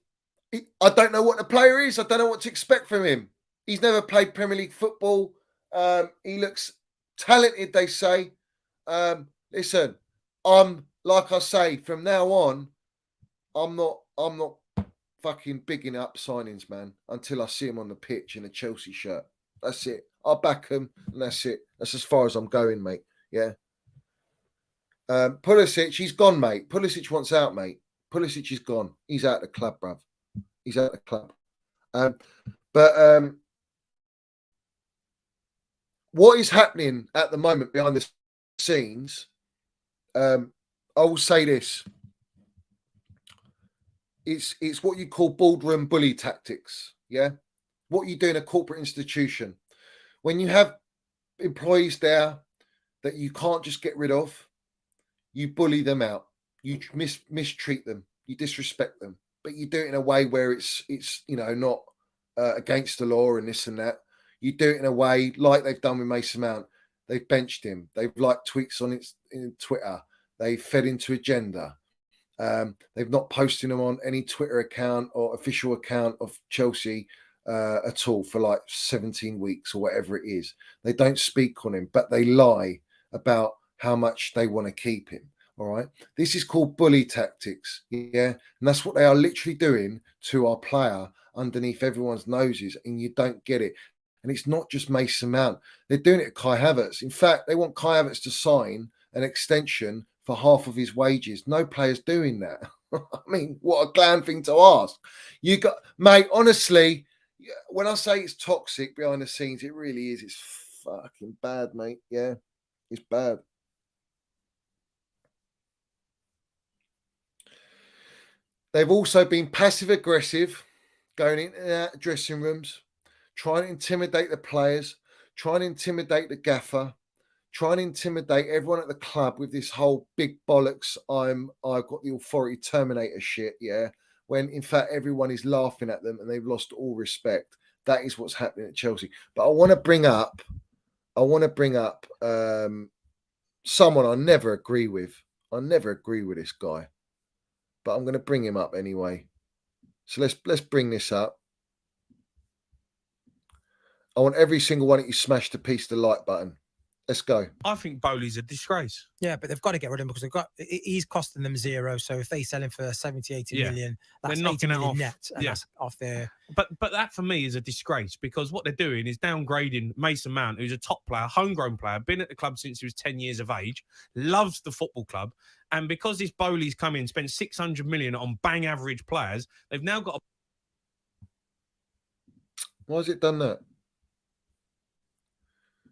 Speaker 1: I don't know what the player is. I don't know what to expect from him. He's never played Premier League football. He looks talented, they say. Listen, I'm like I say, from now on, I'm not fucking bigging up signings, man, until I see him on the pitch in a Chelsea shirt. That's it. I'll back him, and that's it. That's as far as I'm going, mate. Yeah. Pulisic, he's gone, mate. Pulisic wants out, mate. Pulisic is gone. He's out of the club, bruv. He's out of the club. But what is happening at the moment behind the scenes, I will say this. It's what you call boardroom bully tactics, yeah? What you do in a corporate institution. When you have employees there that you can't just get rid of, you bully them out. You mistreat them. You disrespect them. But you do it in a way where it's you know, not against the law and this and that. You do it in a way like they've done with Mason Mount. They've benched him. They've liked tweets on in Twitter. They've fed into agenda. They've not posted him on any Twitter account or official account of Chelsea at all for like 17 weeks or whatever it is. They don't speak on him, but they lie about how much they want to keep him. All right. This is called bully tactics. Yeah. And that's what they are literally doing to our player underneath everyone's noses, and you don't get it. And it's not just Mason Mount. They're doing it to Kai Havertz. In fact, they want Kai Havertz to sign an extension for half of his wages. No player's doing that. I mean, what a clown thing to ask. You got, mate, honestly, when I say it's toxic behind the scenes, it really is. It's fucking bad, mate. Yeah, it's bad. They've also been passive aggressive, going in and out of dressing rooms, trying to intimidate the players, trying to intimidate the gaffer. try and intimidate everyone at the club with this whole big bollocks, I've got the authority Terminator shit, yeah, when in fact everyone is laughing at them and they've lost all respect. That is what's happening at Chelsea. But I want to bring up someone I never agree with. I never agree with this guy, but I'm going to bring him up anyway. So let's bring this up. I want every single one of you smashed to piece the like button. Let's go.
Speaker 3: I think Bowley's a disgrace.
Speaker 4: Yeah, but they've got to get rid of him because he's costing them zero. So if they sell him for 70, 80 million, that's
Speaker 3: they're knocking
Speaker 4: 80
Speaker 3: it
Speaker 4: million
Speaker 3: off.
Speaker 4: net, and that's off their.
Speaker 3: But that for me is a disgrace because what they're doing is downgrading Mason Mount, who's a top player, homegrown player, been at the club since he was 10 years of age, loves the football club, and because this Bowley's come in, spent 600 million on bang average players, they've now got.
Speaker 1: Why has it done that?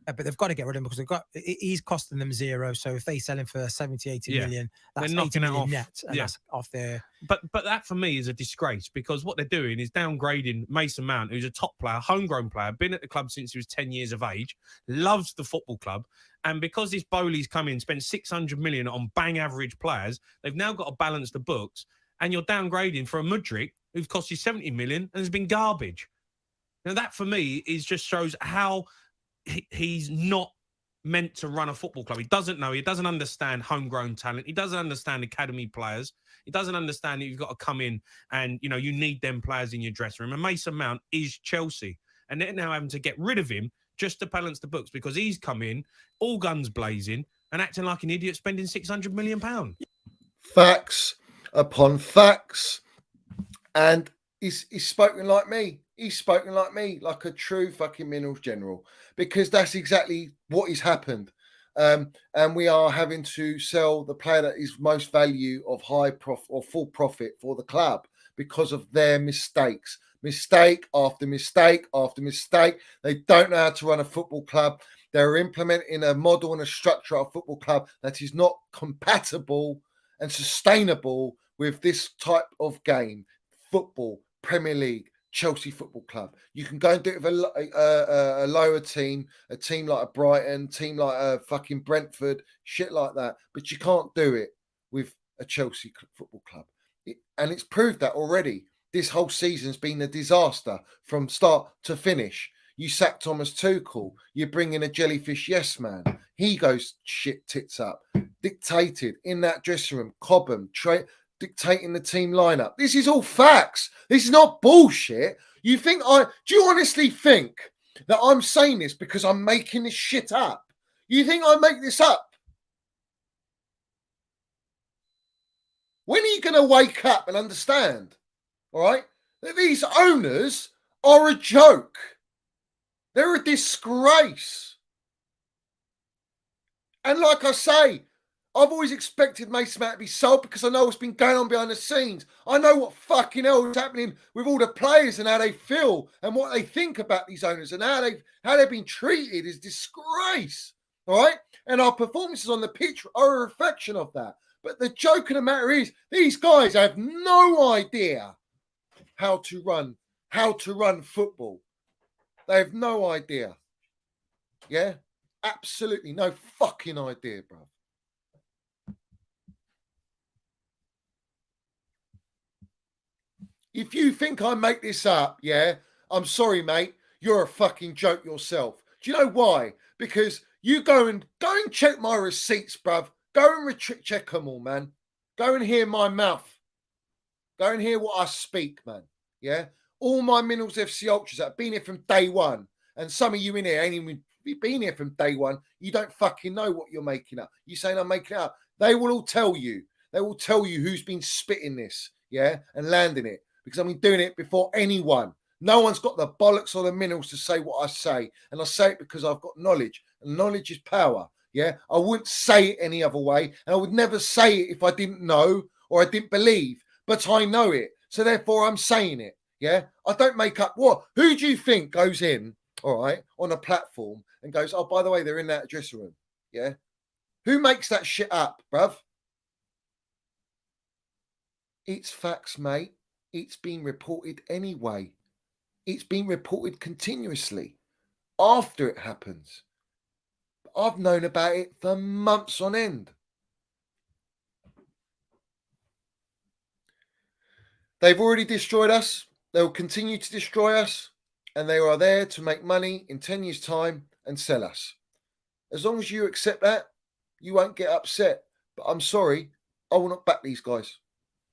Speaker 4: But they've got to get rid of him because he's costing them zero. So if they sell him for 70, 80 million, that's
Speaker 3: they're
Speaker 4: 80
Speaker 3: knocking it
Speaker 4: million
Speaker 3: off.
Speaker 4: net, and that's off their.
Speaker 3: But that for me is a disgrace because what they're doing is downgrading Mason Mount, who's a top player, homegrown player, been at the club since he was 10 years of age, loves the football club, and because this Bowley's come in, spent 600 million on bang average players, they've now got to balance the books, and you're downgrading for a Mudryk who's cost you 70 million and has been garbage. Now that for me is just shows how he's not meant to run a football club. He doesn't know. He doesn't understand homegrown talent. He doesn't understand academy players. He doesn't understand that you've got to come in and, you need them players in your dressing room. And Mason Mount is Chelsea. And they're now having to get rid of him just to balance the books because he's come in, all guns blazing, and acting like an idiot spending £600 million.
Speaker 1: Facts upon facts. And he's spoken like me. He's spoken like me, like a true fucking minerals general, because that's exactly what has happened. And we are having to sell the player that is most value of high profit or full profit for the club because of their mistakes. Mistake after mistake after mistake. They don't know how to run a football club. They're implementing a model and a structure of a football club that is not compatible and sustainable with this type of game. Football, Premier League, Chelsea Football Club. You can go and do it with a lower team, a team like a Brighton, team like a fucking Brentford, shit like that. But you can't do it with a Chelsea Football Club. And it's proved that already. This whole season's been a disaster from start to finish. You sack Thomas Tuchel. You bring in a jellyfish yes man. He goes shit tits up. Dictated in that dressing room. Cobham, dictating the team lineup. This is all facts. This is not bullshit. Do you honestly think that I'm saying this because I'm making this shit up? You think I make this up? When are you going to wake up and understand, all right, that these owners are a joke? They're a disgrace. And like I say, I've always expected Mason Mount to be sold because I know what's been going on behind the scenes. I know what fucking hell is happening with all the players and how they feel and what they think about these owners and how they've been treated is disgrace. All right? And our performances on the pitch are a reflection of that. But the joke of the matter is these guys have no idea how to run football. They have no idea. Yeah? Absolutely no fucking idea, bro. If you think I make this up, yeah, I'm sorry, mate. You're a fucking joke yourself. Do you know why? Because you go and check my receipts, bruv. Go and check them all, man. Go and hear my mouth. Go and hear what I speak, man. Yeah? All my Minerals FC Ultras that have been here from day one, and some of you in here ain't even been here from day one. You don't fucking know what you're making up. You saying I'm making it up. They will all tell you. They will tell you who's been spitting this, yeah, and landing it. Because I've been doing it before anyone. No one's got the bollocks or the minerals to say what I say. And I say it because I've got knowledge. And knowledge is power. Yeah. I wouldn't say it any other way. And I would never say it if I didn't know or I didn't believe. But I know it. So therefore I'm saying it. Yeah. I don't make up what. Who do you think goes in, all right, on a platform and goes, oh, by the way, they're in that dressing room. Yeah. Who makes that shit up, bruv? It's facts, mate. It's been reported anyway. It's been reported continuously after it happens. I've known about it for months on end. They've already destroyed us. They'll continue to destroy us. And they are there to make money in 10 years' time and sell us. As long as you accept that, you won't get upset. But I'm sorry, I will not back these guys.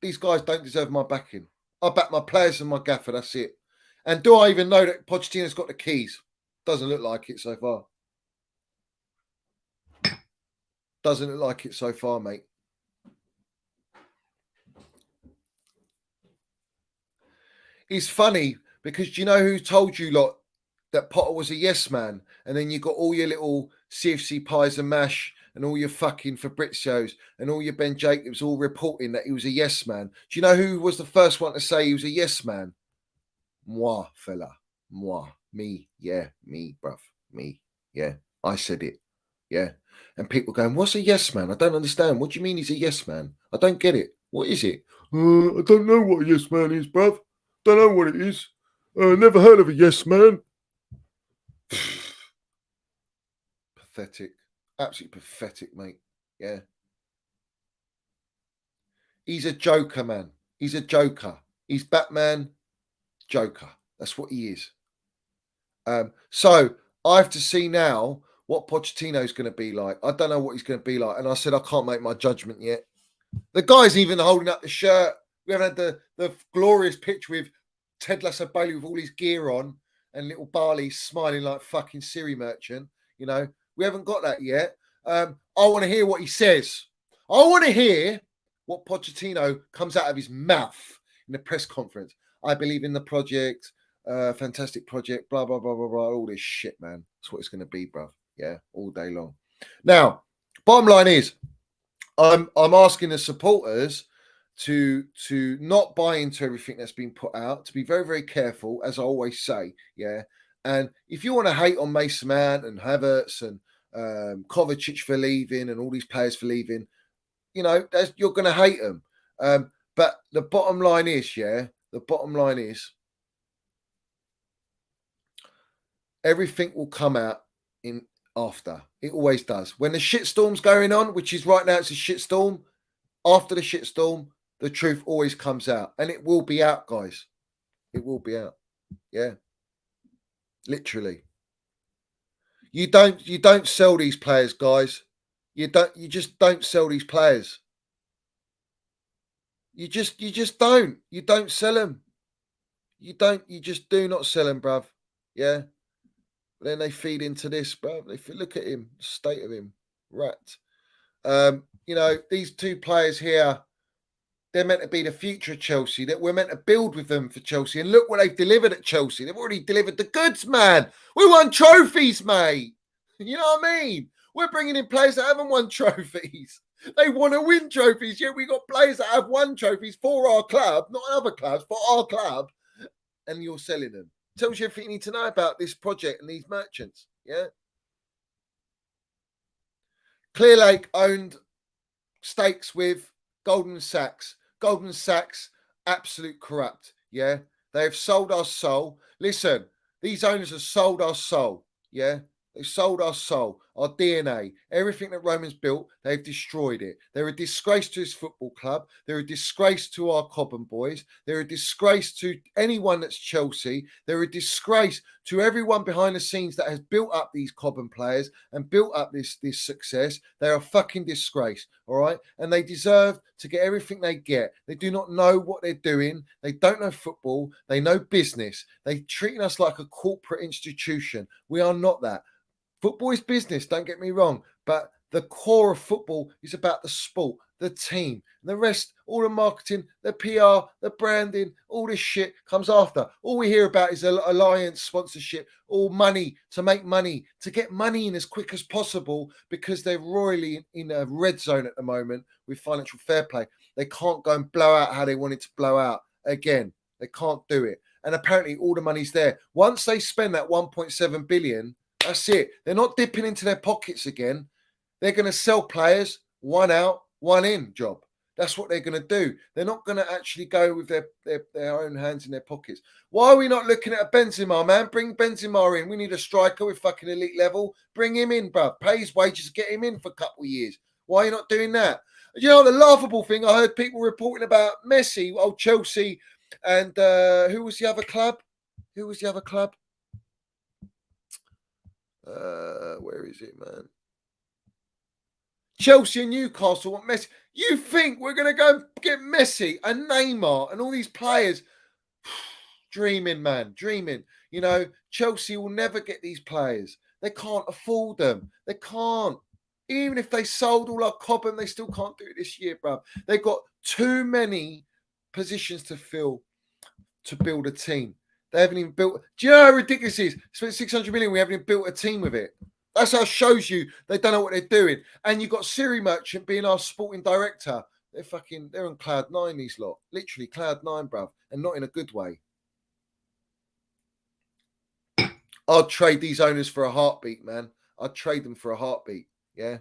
Speaker 1: These guys don't deserve my backing. I back my players and my gaffer, that's it. And do I even know that Pochettino's got the keys? Doesn't look like it so far. Doesn't look like it so far, mate. It's funny because do you know who told you lot that Potter was a yes man? And then you got all your little CFC pies and mash and all your fucking Fabrizios and all your Ben Jacobs all reporting that he was a yes man. Do you know who was the first one to say he was a yes man? Moi, fella. Moi. Me. Yeah. Me, bruv. Me. Yeah. I said it. Yeah. And people going, what's a yes man? I don't understand. What do you mean he's a yes man? I don't get it. What is it? I don't know what a yes man is, bruv. Don't know what it is. Never heard of a yes man. Pathetic. Absolutely pathetic, mate. Yeah. He's a joker, man. He's a joker. He's Batman, Joker. That's what he is. So I have to see now what Pochettino's going to be like. I don't know what he's going to be like. And I said, I can't make my judgment yet. The guy's even holding up the shirt. We haven't had the glorious picture with Ted Lasso Bailey with all his gear on and little Barley smiling like fucking Siri merchant. You know, we haven't got that yet. I want to hear what he says. I want to hear what Pochettino comes out of his mouth in the press conference. I believe in the project, fantastic project, blah, blah, blah, blah, blah, all this shit, man. That's what it's going to be, bruv. Yeah, all day long. Now, bottom line is, I'm asking the supporters to not buy into everything that's been put out, to be very, very careful, as I always say, yeah. And if you want to hate on Mason Mount and Havertz and Kovacic for leaving and all these players for leaving, you know, you're going to hate them. But the bottom line is, yeah, the bottom line is everything will come out in after. It always does. When the shitstorm's going on, which is right now, it's a shitstorm. After the shitstorm, the truth always comes out. And it will be out, guys. It will be out. Yeah. Literally. You don't sell these players, guys. You just don't sell these players. You just don't. You don't sell them. You just do not sell them, bruv. Yeah. But then they feed into this, bruv. They look at him, the state of him, rat. You know, these two players here, they're meant to be the future of Chelsea, that we're meant to build with them for Chelsea. And look what they've delivered at Chelsea. They've already delivered the goods, man. We won trophies, mate. You know what I mean? We're bringing in players that haven't won trophies. They want to win trophies. Yeah, we got players that have won trophies for our club, not other clubs, for our club. And you're selling them. Tells you everything you need to know about this project and these merchants. Yeah. Clearlake owned stakes with Goldman Sachs. Goldman Sachs, absolute corrupt. Yeah. They have sold our soul. Listen, these owners have sold our soul. Yeah. They sold our soul, our DNA, everything that Roman's built, they've destroyed it. They're a disgrace to his football club. They're a disgrace to our Cobham boys. They're a disgrace to anyone that's Chelsea. They're a disgrace to everyone behind the scenes that has built up these Cobham players and built up this success. They're a fucking disgrace, all right? And they deserve to get everything they get. They do not know what they're doing. They don't know football. They know business. They're treating us like a corporate institution. We are not that. Football is business, don't get me wrong, but the core of football is about the sport, the team. The rest, all the marketing, the PR, the branding, all this shit comes after. All we hear about is alliance, sponsorship, all money, to make money, to get money in as quick as possible because they're royally in a red zone at the moment with financial fair play. They can't go and blow out how they wanted to blow out again. They can't do it. And apparently all the money's there. Once they spend that 1.7 billion, that's it. They're not dipping into their pockets again. They're going to sell players, one out, one in job. That's what they're going to do. They're not going to actually go with their own hands in their pockets. Why are we not looking at a Benzema, man? Bring Benzema in. We need a striker with fucking elite level. Bring him in, bruv. Pay his wages, get him in for a couple of years. Why are you not doing that? You know, the laughable thing, I heard people reporting about Messi, old Chelsea, and who was the other club? Who was the other club? Where is it, man? Chelsea and Newcastle want Messi. You think we're going to go and get Messi and Neymar and all these players? Dreaming, man, dreaming. You know, Chelsea will never get these players. They can't afford them. They can't. Even if they sold all our Cobham, they still can't do it this year, bro. They've got too many positions to fill to build a team. They haven't even built. Do you know how ridiculous it is? Spent 600 million. We haven't even built a team with it. That's how it shows you they don't know what they're doing. And you've got Siri Merchant being our sporting director. They're on cloud nine, these lot. Literally cloud nine, bruv. And not in a good way. I'd trade these owners for a heartbeat, man. I'd trade them for a heartbeat. Yeah.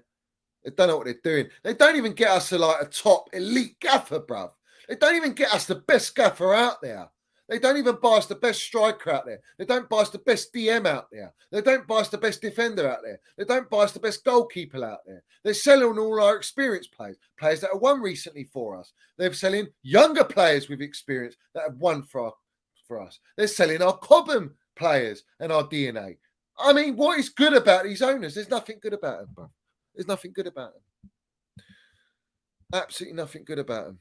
Speaker 1: They don't know what they're doing. They don't even get us to like a top elite gaffer, bruv. They don't even get us the best gaffer out there. They don't even buy us the best striker out there. They don't buy us the best DM out there. They don't buy us the best defender out there. They don't buy us the best goalkeeper out there. They're selling all our experienced players, players that have won recently for us. They're selling younger players with experience that have won for us. They're selling our Cobham players and our DNA. I mean, what is good about these owners? There's nothing good about them, bro. There's nothing good about them. Absolutely nothing good about them.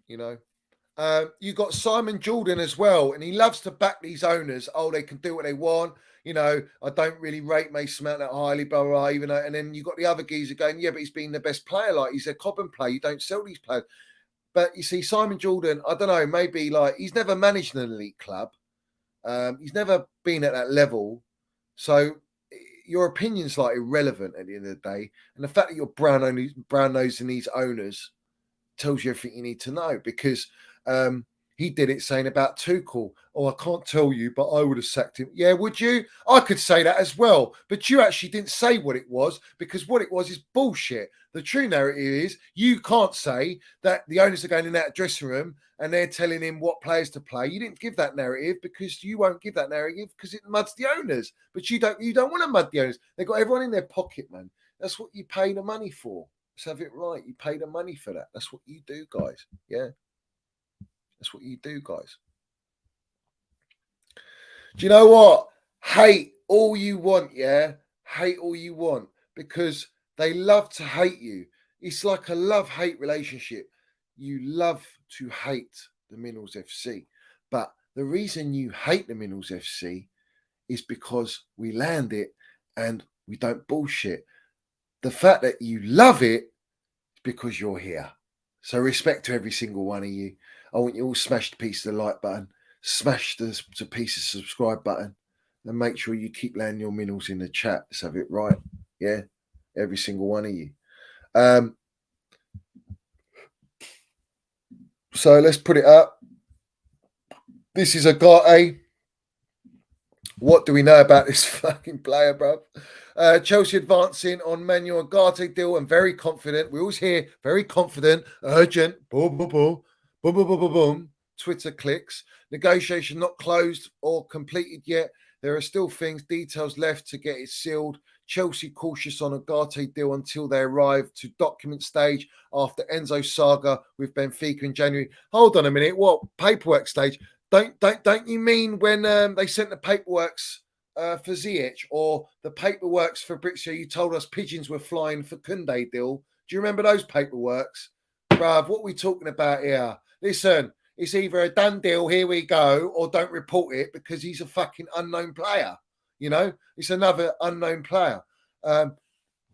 Speaker 1: You know, you got Simon Jordan as well, and he loves to back these owners. Oh, they can do what they want. You know, I don't really rate Mason Mount that highly, blah, blah, blah, even though, and then you got the other geezer going, yeah, but he's been the best player. Like, he's a Cobham player. You don't sell these players. But you see, Simon Jordan, I don't know, maybe like he's never managed an elite club. He's never been at that level. So your opinion's like irrelevant at the end of the day. And the fact that you're brown-nosing these owners tells you everything you need to know, because he did it saying about Tuchel, oh, I can't tell you, but I would have sacked him. Yeah, would you? I could say that as well, but you actually didn't say what it was, because what it was is bullshit. The true narrative is you can't say that the owners are going in that dressing room and they're telling him what players to play. You didn't give that narrative because you won't give that narrative because it muds the owners. But you don't want to mud the owners. They've got everyone in their pocket, man. That's what you pay the money for. Let's have it right. You pay the money for that. That's what you do, guys. Yeah. That's what you do, guys. Do you know what? Hate all you want, yeah? Hate all you want, because they love to hate you. It's like a love-hate relationship. You love to hate the Minerals FC. But the reason you hate the Minerals FC is because we land it and we don't bullshit. The fact that you love it is because you're here. So respect to every single one of you. I want you all smash the piece of the like button, smash the piece of subscribe button, and make sure you keep landing your minerals in the chat. Let's have it right. Yeah, every single one of you. So let's put it up. This is Agate. What do we know about this fucking player, bro? Chelsea advancing on Manuel Ugarte deal and very confident. We always hear very confident, urgent, boom, boom, boom, boom, boom, boom, boom, boom. Twitter clicks. Negotiation not closed or completed yet. There are still details left to get it sealed. Chelsea cautious on Ugarte deal until they arrive to document stage after Enzo saga with Benfica in January. Hold on a minute. What paperwork stage? Don't you mean when they sent the paperworks for Ziyech or the paperworks for Britsia? You told us pigeons were flying for Koundé deal. Do you remember those paperworks? Bruv, what are we talking about here? Listen, it's either a done deal, here we go, or don't report it because he's a fucking unknown player. You know, it's another unknown player.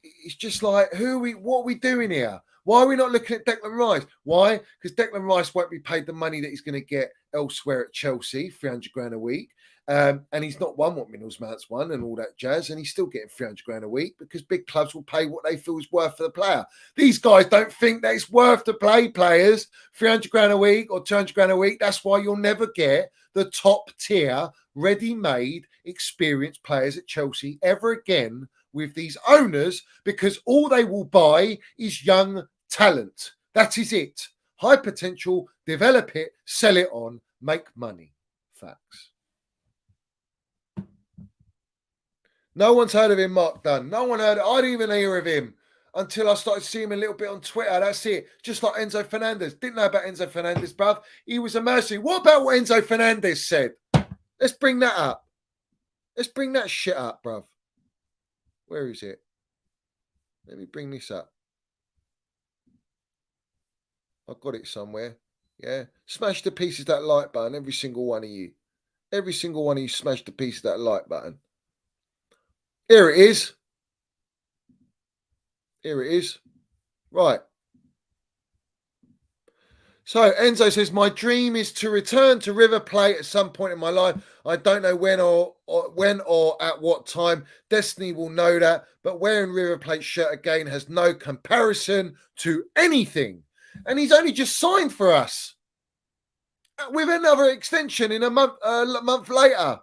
Speaker 1: It's just like, what are we doing here? Why are we not looking at Declan Rice? Why? Because Declan Rice won't be paid the money that he's going to get elsewhere at Chelsea, 300 grand a week. And he's not won what Minerals Mount's won and all that jazz. And he's still getting 300 grand a week because big clubs will pay what they feel is worth for the player. These guys don't think that it's worth to play players 300 grand a week or 200 grand a week. That's why you'll never get the top tier ready-made, experienced players at Chelsea ever again with these owners, because all they will buy is young talent. That is it. High potential, develop it, sell it on, make money. Facts. No one's heard of him, Mark Dunn. No one heard. I didn't even hear of him until I started seeing him a little bit on Twitter. That's it. Just like Enzo Fernandez. Didn't know about Enzo Fernandez, bruv. He was a mercy. What about what Enzo Fernandez said? Let's bring that up. Let's bring that shit up, bruv. Where is it? Let me bring this up. I've got it somewhere. Yeah. Smash to pieces that like button, every single one of you. Every single one of you smash the piece of that like button. Here it is. Here it is. Right. So Enzo says, my dream is to return to River Plate at some point in my life. I don't know when or at what time. Destiny will know that. But wearing River Plate shirt again has no comparison to anything. And he's only just signed for us with another extension in a month later.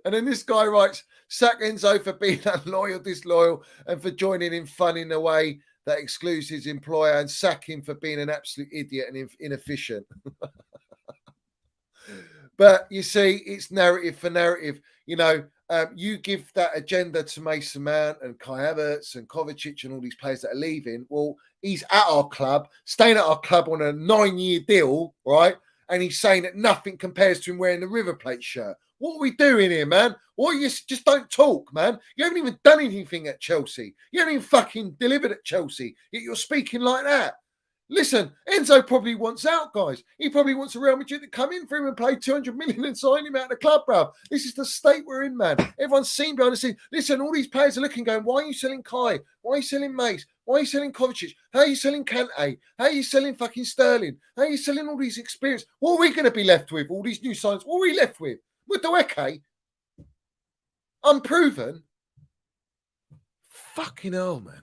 Speaker 1: And then this guy writes, sack Enzo for being unloyal, disloyal, and for joining in fun in a way that excludes his employer, and sack him for being an absolute idiot and inefficient. But you see, it's narrative for narrative. You know, you give that agenda to Mason Mount and Kai Havertz and Kovacic and all these players that are leaving. Well, he's at our club, staying at our club on a 9-year deal, right? And he's saying that nothing compares to him wearing the River Plate shirt. What are we doing here, man? Why you just don't talk, man? You haven't even done anything at Chelsea. You haven't even fucking delivered at Chelsea. Yet you're speaking like that. Listen, Enzo probably wants out, guys. He probably wants a Real Madrid to come in for him and pay 200 million and sign him out of the club, bruv. This is the state we're in, man. Everyone's seen behind the scenes. Listen, all these players are looking, going, why are you selling Kai? Why are you selling Mace? Why are you selling Kovacic? How are you selling Kante? How are you selling fucking Sterling? How are you selling all these experience? What are we going to be left with? All these new signs? What are we left with? Mudoeke? Unproven? Fucking hell, man.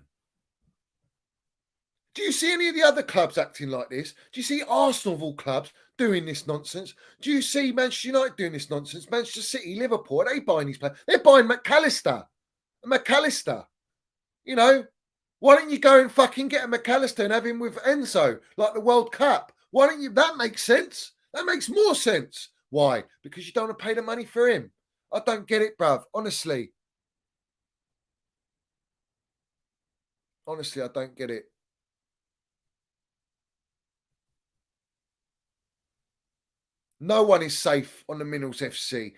Speaker 1: Do you see any of the other clubs acting like this? Do you see Arsenal of all clubs doing this nonsense? Do you see Manchester United doing this nonsense? Manchester City, Liverpool, are they buying these players? They're buying McAllister. You know, why don't you go and fucking get a McAllister and have him with Enzo, like the World Cup? Why don't you? That makes sense. That makes more sense. Why? Because you don't want to pay the money for him. I don't get it, bruv. Honestly, I don't get it. No one is safe on the Minerals FC.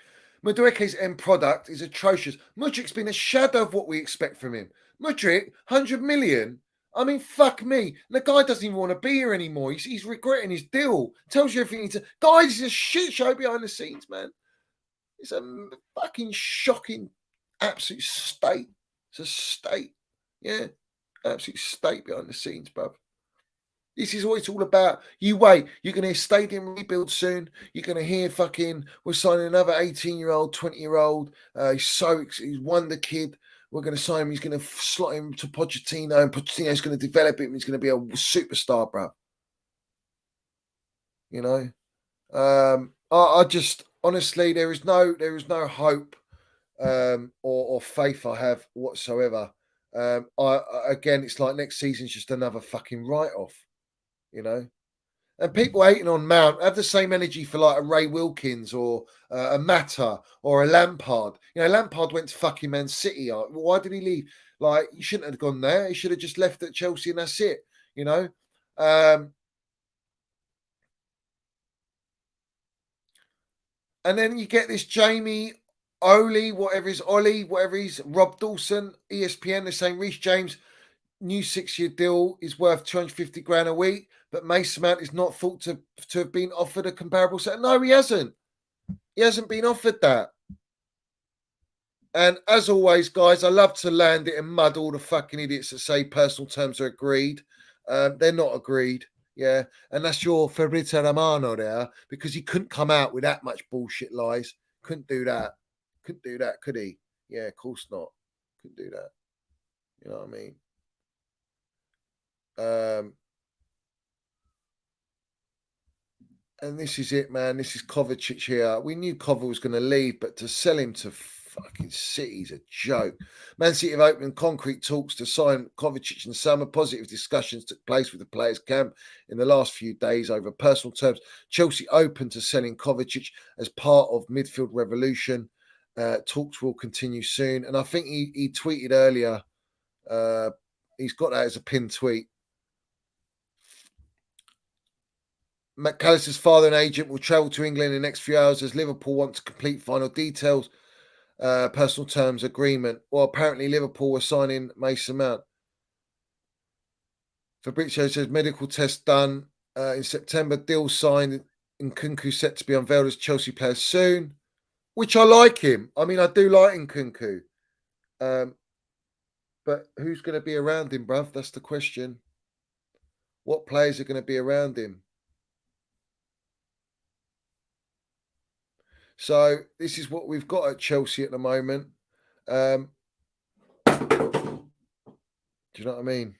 Speaker 1: Madueke's end product is atrocious. Mudrik's been a shadow of what we expect from him. Mudrik, 100 million? I mean, fuck me. And the guy doesn't even want to be here anymore. He's regretting his deal. Tells you everything. Guys, it's a shit show behind the scenes, man. It's a fucking shocking, absolute state. It's a state. Yeah, absolute state behind the scenes, bruv. This is what it's all about. You wait. You're going to hear stadium rebuild soon. You're going to hear fucking, we're signing another 18-year-old, 20-year-old. He's wonder kid. We're going to sign him. He's going to slot him to Pochettino, and Pochettino's going to develop him. He's going to be a superstar, bro. You know? I just, honestly, there is no hope or faith I have whatsoever. Again, it's like next season's just another fucking write-off. You know, and people hating on Mount have the same energy for like a Ray Wilkins or a Mata or a Lampard. You know, Lampard went to fucking Man City. Why did he leave? Like, he shouldn't have gone there. He should have just left at Chelsea and that's it. You know, and then you get this Jamie Ollie, whatever he's Rob Dawson, ESPN. They're saying Reece James, new 6-year deal is worth 250 grand a week, but Mason Mount is not thought to have been offered a comparable set. No, he hasn't. He hasn't been offered that. And as always, guys, I love to land it and mud all the fucking idiots that say personal terms are agreed. They're not agreed. Yeah. And that's your Fabrizio Romano there, because he couldn't come out with that much bullshit lies. Couldn't do that. Couldn't do that, could he? Yeah, of course not. Couldn't do that. You know what I mean? And this is it, man. This is Kovacic here. We knew Kova was going to leave, but to sell him to fucking City is a joke. Man City have opened concrete talks to sign Kovacic in summer. Positive discussions took place with the players' camp in the last few days over personal terms. Chelsea open to selling Kovacic as part of midfield revolution. Talks will continue soon. And I think he tweeted earlier, he's got that as a pinned tweet. McAllister's father and agent will travel to England in the next few hours as Liverpool want to complete final details, personal terms agreement. Well, apparently Liverpool were signing Mason Mount. Fabrizio says medical test done in September. Deal signed. Nkunku set to be unveiled as Chelsea player soon, which I like him. I mean, I do like Nkunku. But who's going to be around him, bruv? That's the question. What players are going to be around him? So this is what we've got at Chelsea at the moment. Do you know what I mean?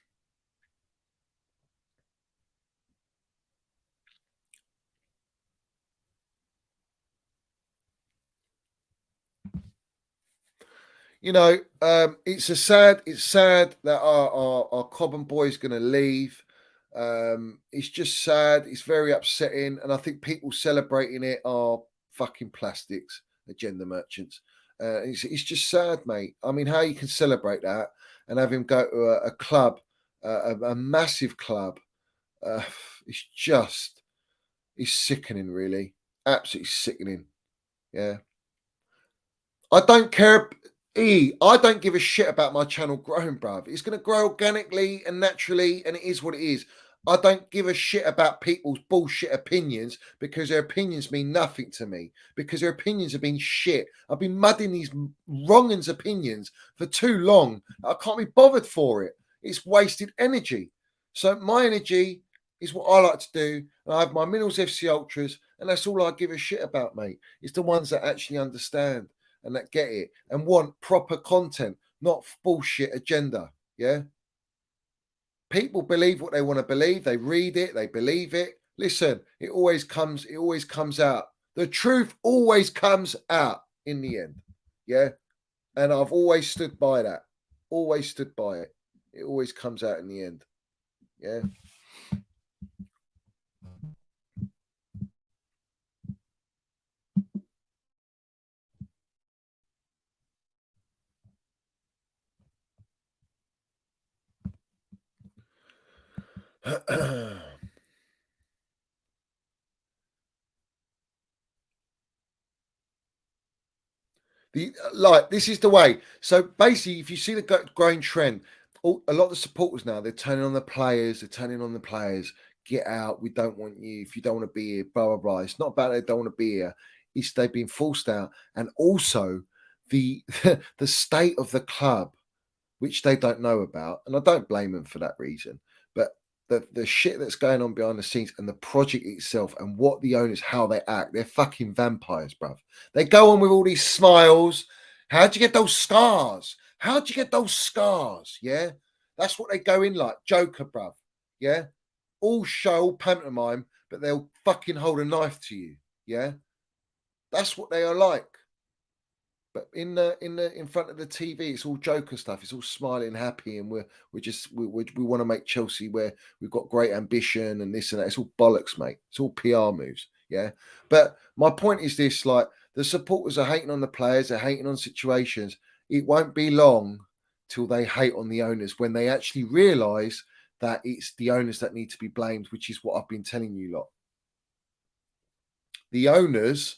Speaker 1: You know, it's sad that our Cobham boy is going to leave. It's just sad. It's very upsetting. And I think people celebrating it are fucking plastics, agenda merchants. It's just sad, mate. I mean, how you can celebrate that and have him go to a club, a massive club. It's sickening, really. Absolutely sickening. Yeah. I don't care. I don't give a shit about my channel growing, bruv. It's going to grow organically and naturally, and it is what it is. I don't give a shit about people's bullshit opinions because their opinions mean nothing to me, because their opinions have been shit. I've been mudding these wrong uns opinions for too long. I can't be bothered for it. It's wasted energy. So my energy is what I like to do. And I have my Minerals FC Ultras, and that's all I give a shit about, mate. It's the ones that actually understand and that get it and want proper content, not bullshit agenda. Yeah. People believe what they want to believe. They read it, they believe it. Listen, it always comes out. The truth always comes out in the end. Yeah. And I've always stood by that. Always stood by it. It always comes out in the end. Yeah. This is the way. So basically, if you see the growing trend, a lot of the supporters now, they're turning on the players. Get out. We don't want you. If you don't want to be here, blah blah blah. It's not about they don't want to be here. It's they've been forced out, and also the the state of the club, which they don't know about, and I don't blame them for that reason. But the shit that's going on behind the scenes and the project itself and what the owners, how they act, they're fucking vampires, bruv. They go on with all these smiles. How'd you get those scars? How'd you get those scars? Yeah. That's what they go in like. Joker, bruv. Yeah. All show, all pantomime, but they'll fucking hold a knife to you. Yeah. That's what they are like. But in front of the TV, it's all Joker stuff. It's all smiling, happy, and we want to make Chelsea where we've got great ambition and this and that. It's all bollocks, mate. It's all PR moves. Yeah. But my point is this: like the supporters are hating on the players, they're hating on situations. It won't be long till they hate on the owners when they actually realise that it's the owners that need to be blamed, which is what I've been telling you lot. The owners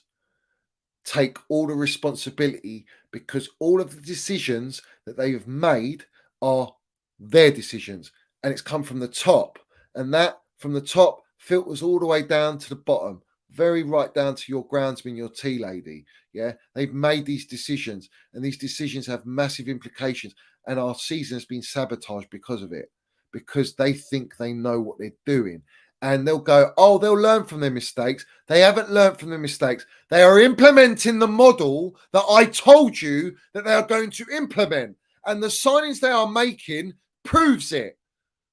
Speaker 1: take all the responsibility because all of the decisions that they have made are their decisions, and it's come from the top, and that from the top filters all the way down to the bottom, very right down to your groundsman, your tea lady. Yeah, they've made these decisions, and these decisions have massive implications, and our season has been sabotaged because of it, because they think they know what they're doing. And they'll go, oh, they'll learn from their mistakes. They haven't learned from their mistakes. They are implementing the model that I told you that they are going to implement. And the signings they are making proves it.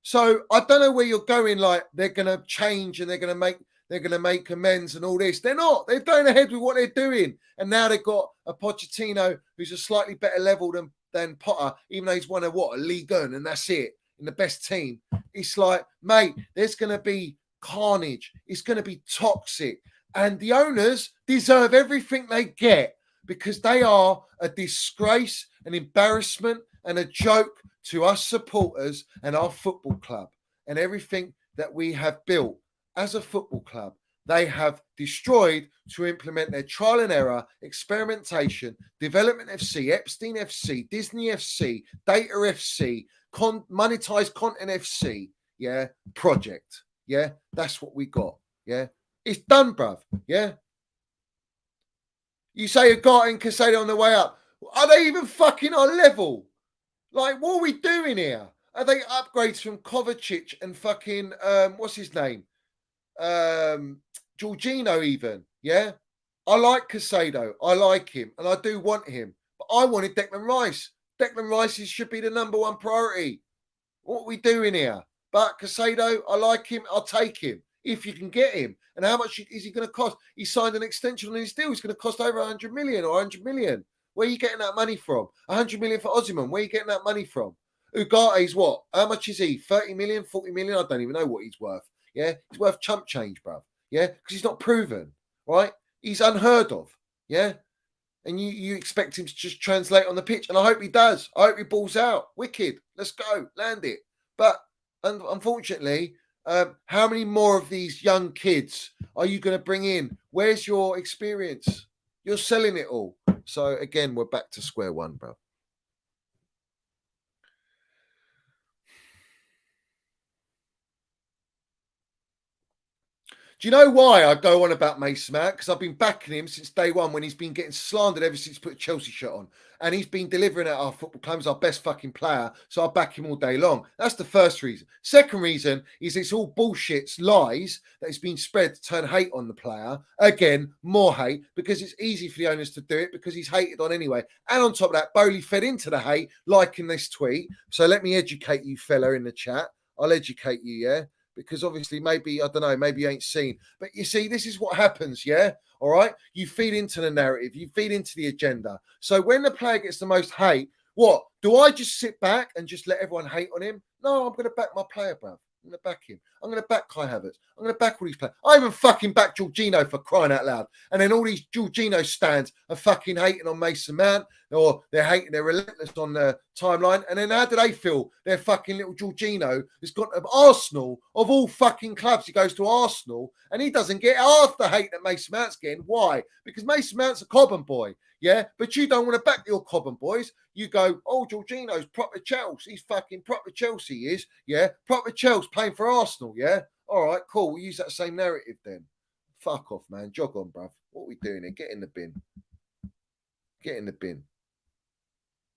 Speaker 1: So I don't know where you're going, like they're going to change and they're going to make. they're going to make amends and all this. They're not. They're going ahead with what they're doing. And now they've got a Pochettino who's a slightly better level than Potter, even though he's won a League One, and that's it, in the best team. It's like, mate, there's going to be carnage. It's going to be toxic. And the owners deserve everything they get because they are a disgrace, an embarrassment, and a joke to us supporters and our football club and everything that we have built as a football club. They have destroyed to implement their trial and error, experimentation, Development FC, Epstein FC, Disney FC, Data FC, monetized content FC, project. Yeah, that's what we got. Yeah, it's done, bruv. Yeah. You say Ugarte and Casado on the way up. Are they even fucking on level? Like, what are we doing here? Are they upgrades from Kovacic and fucking, what's his name? Jorginho even, yeah? I like Casado. I like him, and I do want him. But I wanted Declan Rice. Declan Rice should be the number one priority. What are we doing here? But Casado, I like him. I'll take him if you can get him. And how much is he going to cost? He signed an extension on his deal. He's going to cost over 100 million or 100 million. Where are you getting that money from? 100 million for Osimhen. Where are you getting that money from? Ugarte's what? How much is he? 30 million, 40 million? I don't even know what he's worth. Yeah, he's worth chump change, bruv. Yeah, because he's not proven, right? He's unheard of. Yeah, and you expect him to just translate on the pitch, and I hope he does. I hope he balls out. Wicked. Let's go. Land it. But unfortunately, how many more of these young kids are you going to bring in? Where's your experience? You're selling it all. So again, we're back to square one, bro. Do you know why I go on about Mason Mount? Because I've been backing him since day one when he's been getting slandered ever since he put a Chelsea shirt on. And he's been delivering at our football club as our best fucking player. So I back him all day long. That's the first reason. Second reason is it's all bullshit, lies that has been spread to turn hate on the player. Again, more hate because it's easy for the owners to do it because he's hated on anyway. And on top of that, Bowley fed into the hate, liking this tweet. So let me educate you fella in the chat. I'll educate you, yeah? Because obviously, maybe, I don't know, maybe you ain't seen. But you see, this is what happens, yeah? All right? You feed into the narrative. You feed into the agenda. So when the player gets the most hate, what? Do I just sit back and just let everyone hate on him? No, I'm going to back my player, bruv. I'm going to back him. I'm going to back Kai Havertz. I'm going to back all these players. I even fucking back Jorginho for crying out loud. And then all these Jorginho stands are fucking hating on Mason Mount, or they're relentless on the timeline. And then how do they feel? Their fucking little Jorginho has got to Arsenal, of all fucking clubs. He goes to Arsenal and he doesn't get half the hate that Mason Mount's getting. Why? Because Mason Mount's a Cobham boy. Yeah, but you don't want to back your Cobham boys. You go, oh, Jorginho's proper Chelsea. He's fucking proper Chelsea, he is. Yeah, proper Chelsea playing for Arsenal. Yeah, all right, cool. We'll use that same narrative then. Fuck off, man. Jog on, bruv. What are we doing here? Get in the bin. Get in the bin.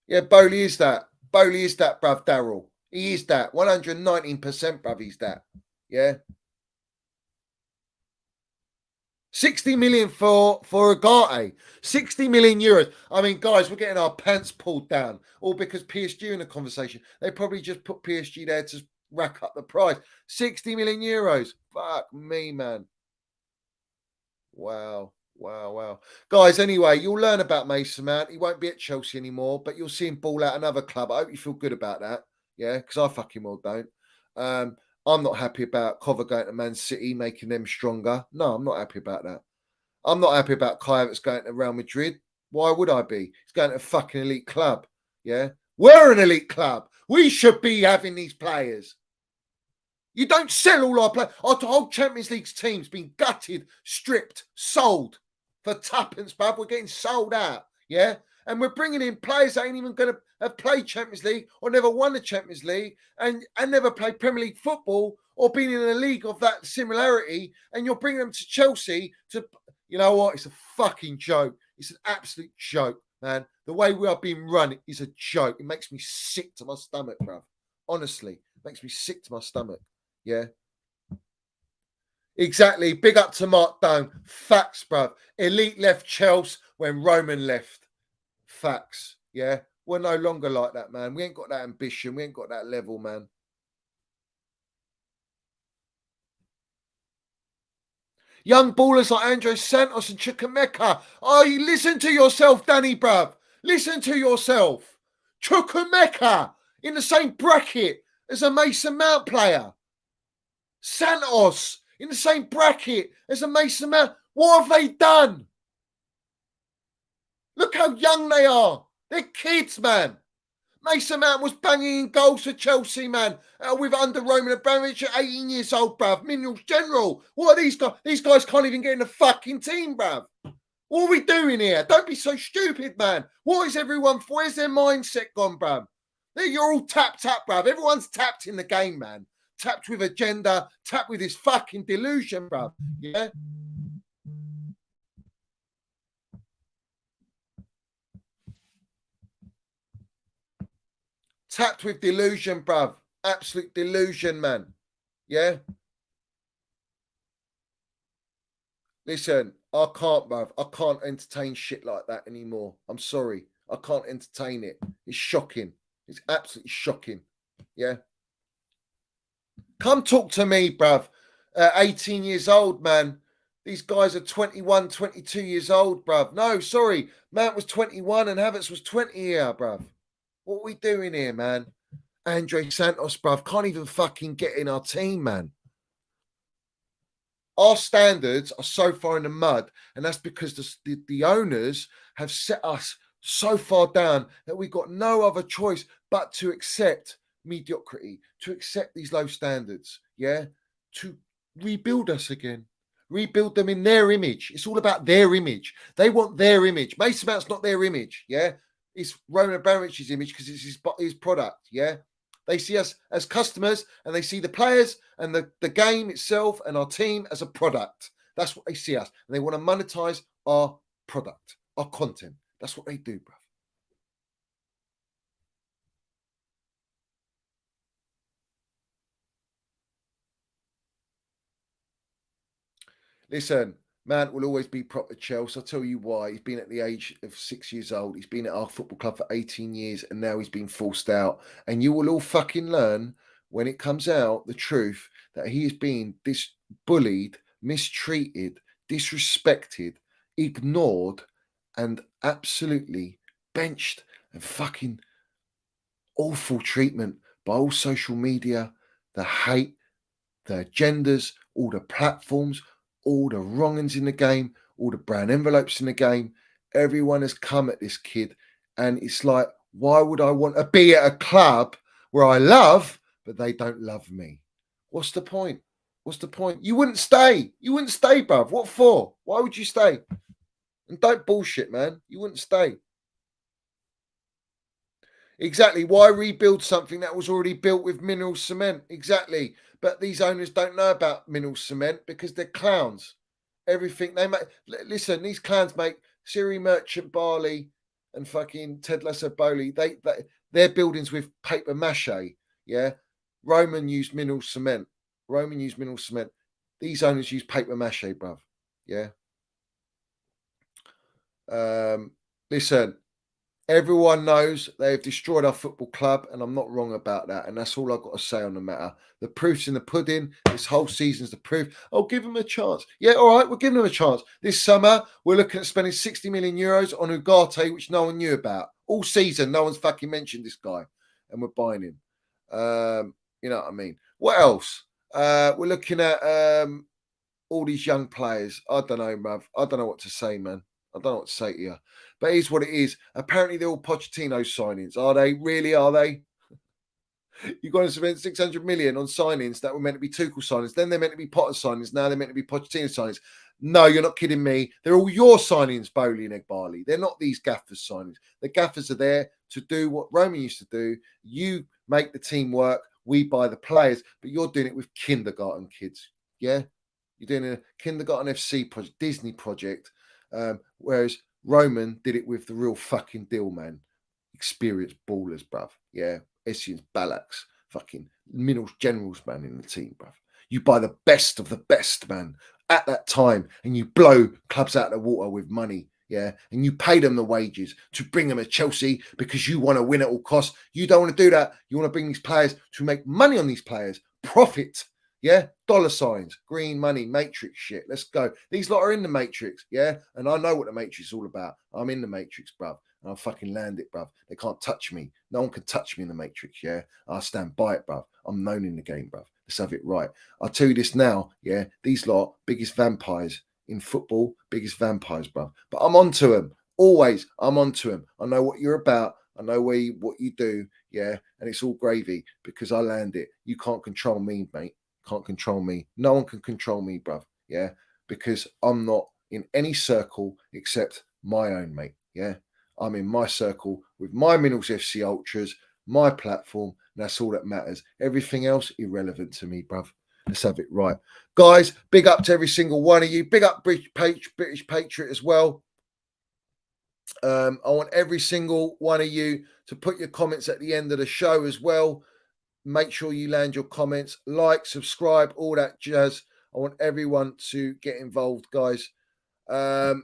Speaker 1: Yeah, Bowley is that. Bowley is that, bruv, Darryl. He is that. 119%, bruv, he's that. Yeah. 60 million for Ugarte. 60 million euros. I mean, guys, we're getting our pants pulled down. All because PSG in the conversation. They probably just put PSG there to rack up the price. 60 million euros. Fuck me, man. Wow. Wow. Guys, anyway, you'll learn about Mason Mount. He won't be at Chelsea anymore, but you'll see him ball out another club. I hope you feel good about that. Yeah, because I fucking well don't. I'm not happy about Cover going to Man City, making them stronger. No, I'm not happy about that. I'm not happy about Kai Havertz going to Real Madrid. Why would I be? He's going to a fucking elite club. Yeah? We're an elite club. We should be having these players. You don't sell all our players. Our whole Champions League team's been gutted, stripped, sold for tuppence, bruv. We're getting sold out. Yeah? And we're bringing in players that ain't even going to have played Champions League or never won the Champions League and never played Premier League football or been in a league of that similarity. And you're bringing them to Chelsea to, you know what? It's a fucking joke. It's an absolute joke, man. The way we are being run is a joke. It makes me sick to my stomach, bruv. Honestly, it makes me sick to my stomach. Yeah. Exactly. Big up to Mark Dome. Facts, bruv. Elite left Chelsea when Roman left. Facts, yeah. We're no longer like that, man. We ain't got that ambition. We ain't got that level, man. Young ballers like Andres Santos and Chukwemeka. Oh, you listen to yourself, Danny, bruv. Listen to yourself. Chukwemeka in the same bracket as a Mason Mount player. Santos in the same bracket as a Mason Mount. What have they done? Look how young they are. They're kids, man. Mason Mount was banging in goals for Chelsea, man, with under Roman Abramovich at 18 years old, bruv. Minerals General. What are these guys? These guys can't even get in the fucking team, bruv. What are we doing here? Don't be so stupid, man. What is everyone for? Where's their mindset gone, bruv? You're all tapped up, bruv. Everyone's tapped in the game, man. Tapped with agenda, tapped with this fucking delusion, bruv. Yeah? Tapped with delusion, bruv. Absolute delusion, man. Yeah? Listen, I can't, bruv. I can't entertain shit like that anymore. I'm sorry. I can't entertain it. It's shocking. It's absolutely shocking. Yeah? Come talk to me, bruv. 18 years old, man. These guys are 21, 22 years old, bruv. No, sorry. Mount was 21 and Havertz was 20 here, bruv. What are we doing here, man? Andre Santos, bruv, can't even fucking get in our team, man. Our standards are so far in the mud, and that's because the owners have set us so far down that we've got no other choice but to accept mediocrity, to accept these low standards, yeah? To rebuild us again. Rebuild them in their image. It's all about their image. They want their image. Mason Mount's not their image, yeah? It's Roman Abramovich's image because it's his product, yeah? They see us as customers and they see the players and the game itself and our team as a product. That's what they see us. And they want to monetize our product, our content. That's what they do, bruv. Listen, Mount will always be proper Chelsea. I'll tell you why. He's been at the age of 6 years old. He's been at our football club for 18 years and now he's been forced out. And you will all fucking learn when it comes out the truth that he is being bullied, mistreated, disrespected, ignored, and absolutely benched and fucking awful treatment by all social media, the hate, the agendas, all the platforms, all the wrongings in the game, all the brown envelopes in the game. Everyone has come at this kid. And it's like, why would I want to be at a club where I love, but they don't love me? What's the point? What's the point? You wouldn't stay. You wouldn't stay, bruv. What for? Why would you stay? And don't bullshit, man. You wouldn't stay. Exactly. Why rebuild something that was already built with mineral cement? Exactly. But these owners don't know about mineral cement because they're clowns. Everything they make. Listen, these clowns make Siri Merchant Barley and fucking Ted Lasso Bowley. They're buildings with paper mache. Yeah. Roman used mineral cement. These owners use paper mache, bruv. Yeah. Listen. Everyone knows they've destroyed our football club, and I'm not wrong about that. And that's all I've got to say on the matter. The proof's in the pudding. This whole season's the proof. I'll give them a chance. Yeah, all right, we're giving them a chance. This summer, we're looking at spending 60 million euros on Ugarte, which no one knew about. All season, no one's fucking mentioned this guy, and we're buying him. You know what I mean? What else? We're looking at all these young players. I don't know, bruv. I don't know what to say, man. I don't know what to say to you. But here's what it is. Apparently, they're all Pochettino signings. Are they? Really, are they? You're going to spend 600 million on signings that were meant to be Tuchel signings. Then they're meant to be Potter signings. Now they're meant to be Pochettino signings. No, you're not kidding me. They're all your signings, Bowley and Egbarley. They're not these gaffers' signings. The gaffers are there to do what Roman used to do. You make the team work. We buy the players. But you're doing it with kindergarten kids. Yeah? You're doing a kindergarten FC project, Disney project. Whereas Roman did it with the real fucking deal, man. Experienced ballers, bruv. Yeah. Essence, Ballaks, fucking minerals generals, man, in the team, bruv. You buy the best of the best, man, at that time, and you blow clubs out of the water with money, yeah, and you pay them the wages to bring them to Chelsea because you want to win at all costs. You don't want to do that. You want to bring these players to make money on these players, profit, Yeah, dollar signs, green money, matrix shit. Let's go. These lot are in the matrix, yeah? And I know what the matrix is all about. I'm in the matrix, bruv. And I'll fucking land it, bruv. They can't touch me. No one can touch me in the matrix, yeah? I'll stand by it, bruv. I'm known in the game, bruv. Let's have it right. I'll tell you this now, yeah? These lot, biggest vampires in football, biggest vampires, bruv. But I'm onto them. Always, I'm onto them. I know what you're about. I know what you do, yeah? And it's all gravy because I land it. You can't control me, mate. Can't control me. No one can control me, bruv. Yeah, because I'm not in any circle except my own, mate. Yeah, I'm in my circle with my Minerals FC Ultras, my platform. And that's all that matters. Everything else irrelevant to me, bruv. Let's have it right, guys. Big up to every single one of you. Big up British Patriot as well. I want every single one of you to put your comments at the end of the show as well. Make sure you land your comments, like, subscribe, all that jazz. I want everyone to get involved, guys. Why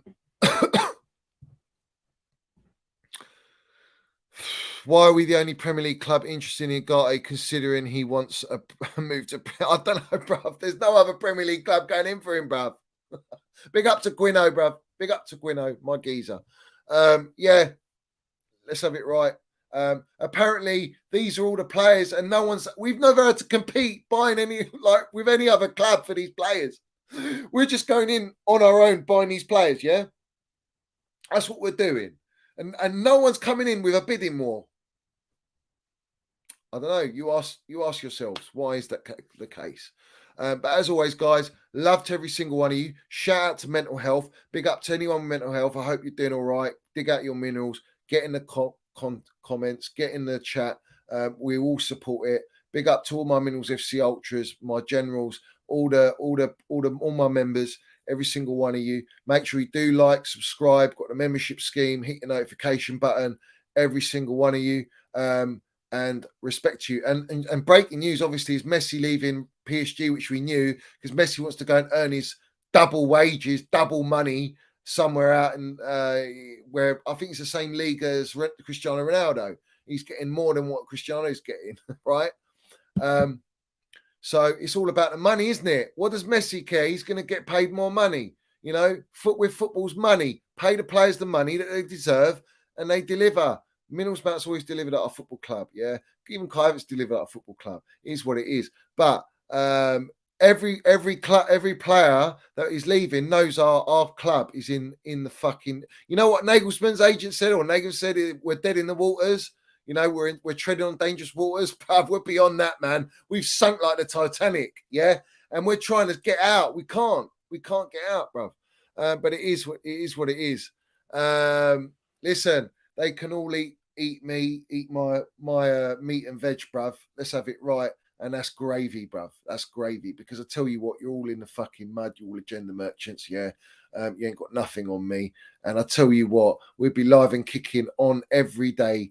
Speaker 1: are we the only Premier League club interested in Ugarte, considering he wants a move to... I don't know, bruv. There's no other Premier League club going in for him, bruv. Big up to Gwino, bruv. Big up to Gwino, my geezer. Yeah, let's have it right. Apparently these are all the players, and we've never had to compete buying any with any other club for these players. We're just going in on our own buying these players. Yeah, that's what we're doing, and no one's coming in with a bidding war. I don't know. You ask yourselves, why is that the case? But as always, guys, love to every single one of you. Shout out to mental health. Big up to anyone with mental health. I hope you're doing all right. Dig out your minerals. Get in the comments. Get in the chat. We all support it. Big up to all my Minerals FC Ultras, my generals, all my members, every single one of you. Make sure you do like, subscribe. Got the membership scheme. Hit the notification button. Every single one of you. And respect to you. And breaking news, obviously, is Messi leaving PSG, which we knew, because Messi wants to go and earn his double wages, double money somewhere out in where I think it's the same league as Cristiano Ronaldo. He's getting more than what Cristiano's getting, right? So it's all about the money, isn't it? What does Messi care? He's going to get paid more money. You know, with football's money, pay the players the money that they deserve, and they deliver. Minerals Mount's always delivered at our football club, yeah. Even Havertz delivered at our football club. It is what it is. But every player that is leaving knows our club is in the fucking. You know what Nagelsmann's agent said, or Nagel said, we're dead in the waters. You know, we're treading on dangerous waters. But we're beyond that, man. We've sunk like the Titanic, yeah. And we're trying to get out. We can't get out, bro. But it is what it is. Listen, they can all eat my meat and veg, bruv. Let's have it right. And that's gravy, bruv. That's gravy. Because I tell you what, you're all in the fucking mud. You're all agenda merchants, yeah. You ain't got nothing on me. And I tell you what, we'll be live and kicking on every day.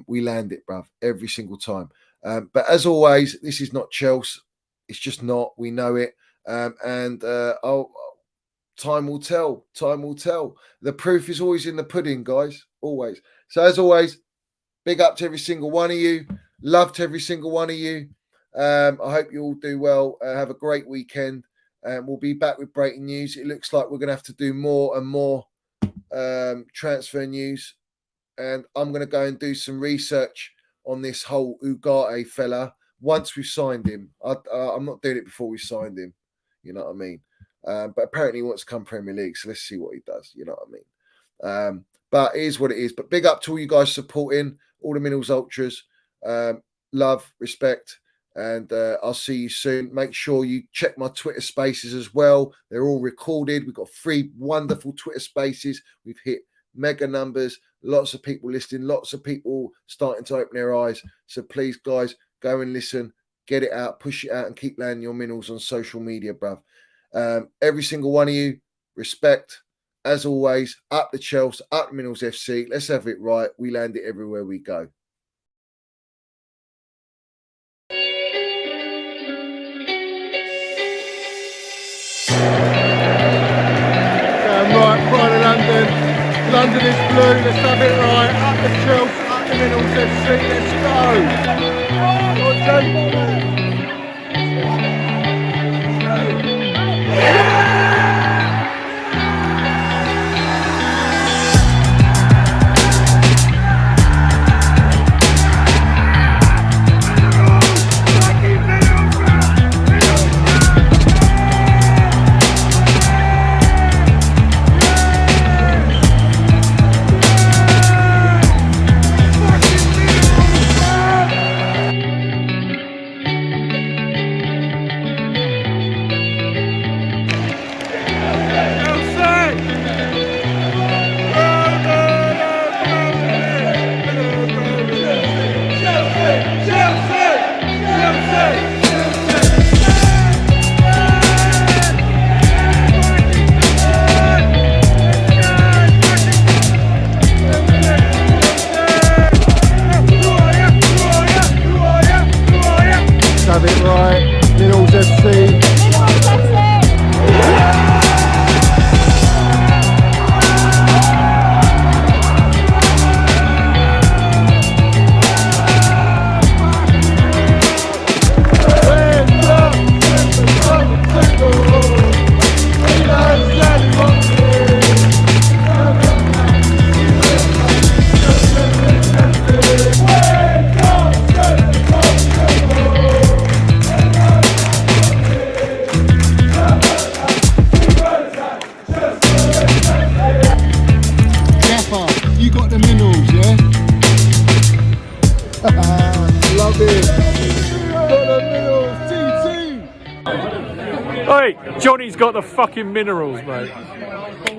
Speaker 1: We land it, bruv, every single time. But as always, this is not Chelsea. It's just not. We know it. Time will tell. Time will tell. The proof is always in the pudding, guys. Always. So as always, big up to every single one of you. Love to every single one of you. I hope you all do well. Have a great weekend. We'll be back with breaking news. It looks like we're going to have to do more and more transfer news. And I'm going to go and do some research on this whole Ugarte fella once we've signed him. I'm not doing it before we signed him. You know what I mean? But apparently he wants to come Premier League. So let's see what he does. You know what I mean? But it is what it is. But big up to all you guys supporting, all the Minerals Ultras. Love, respect. And I'll see you soon. Make sure you check my Twitter spaces as well. They're all recorded. We've got 3 wonderful Twitter spaces. We've hit mega numbers. Lots of people listening. Lots of people starting to open their eyes. So please, guys, go and listen. Get it out. Push it out and keep landing your minerals on social media, bruv. Every single one of you, respect. As always, up the Chelsea, up the Minerals FC. Let's have it right. We land it everywhere we go. Right, Pride of London. London is blue. Let's have it right. Up the Chelsea, up the Minerals FC. Let's go.
Speaker 2: Oi, Johnny's got the fucking minerals, mate.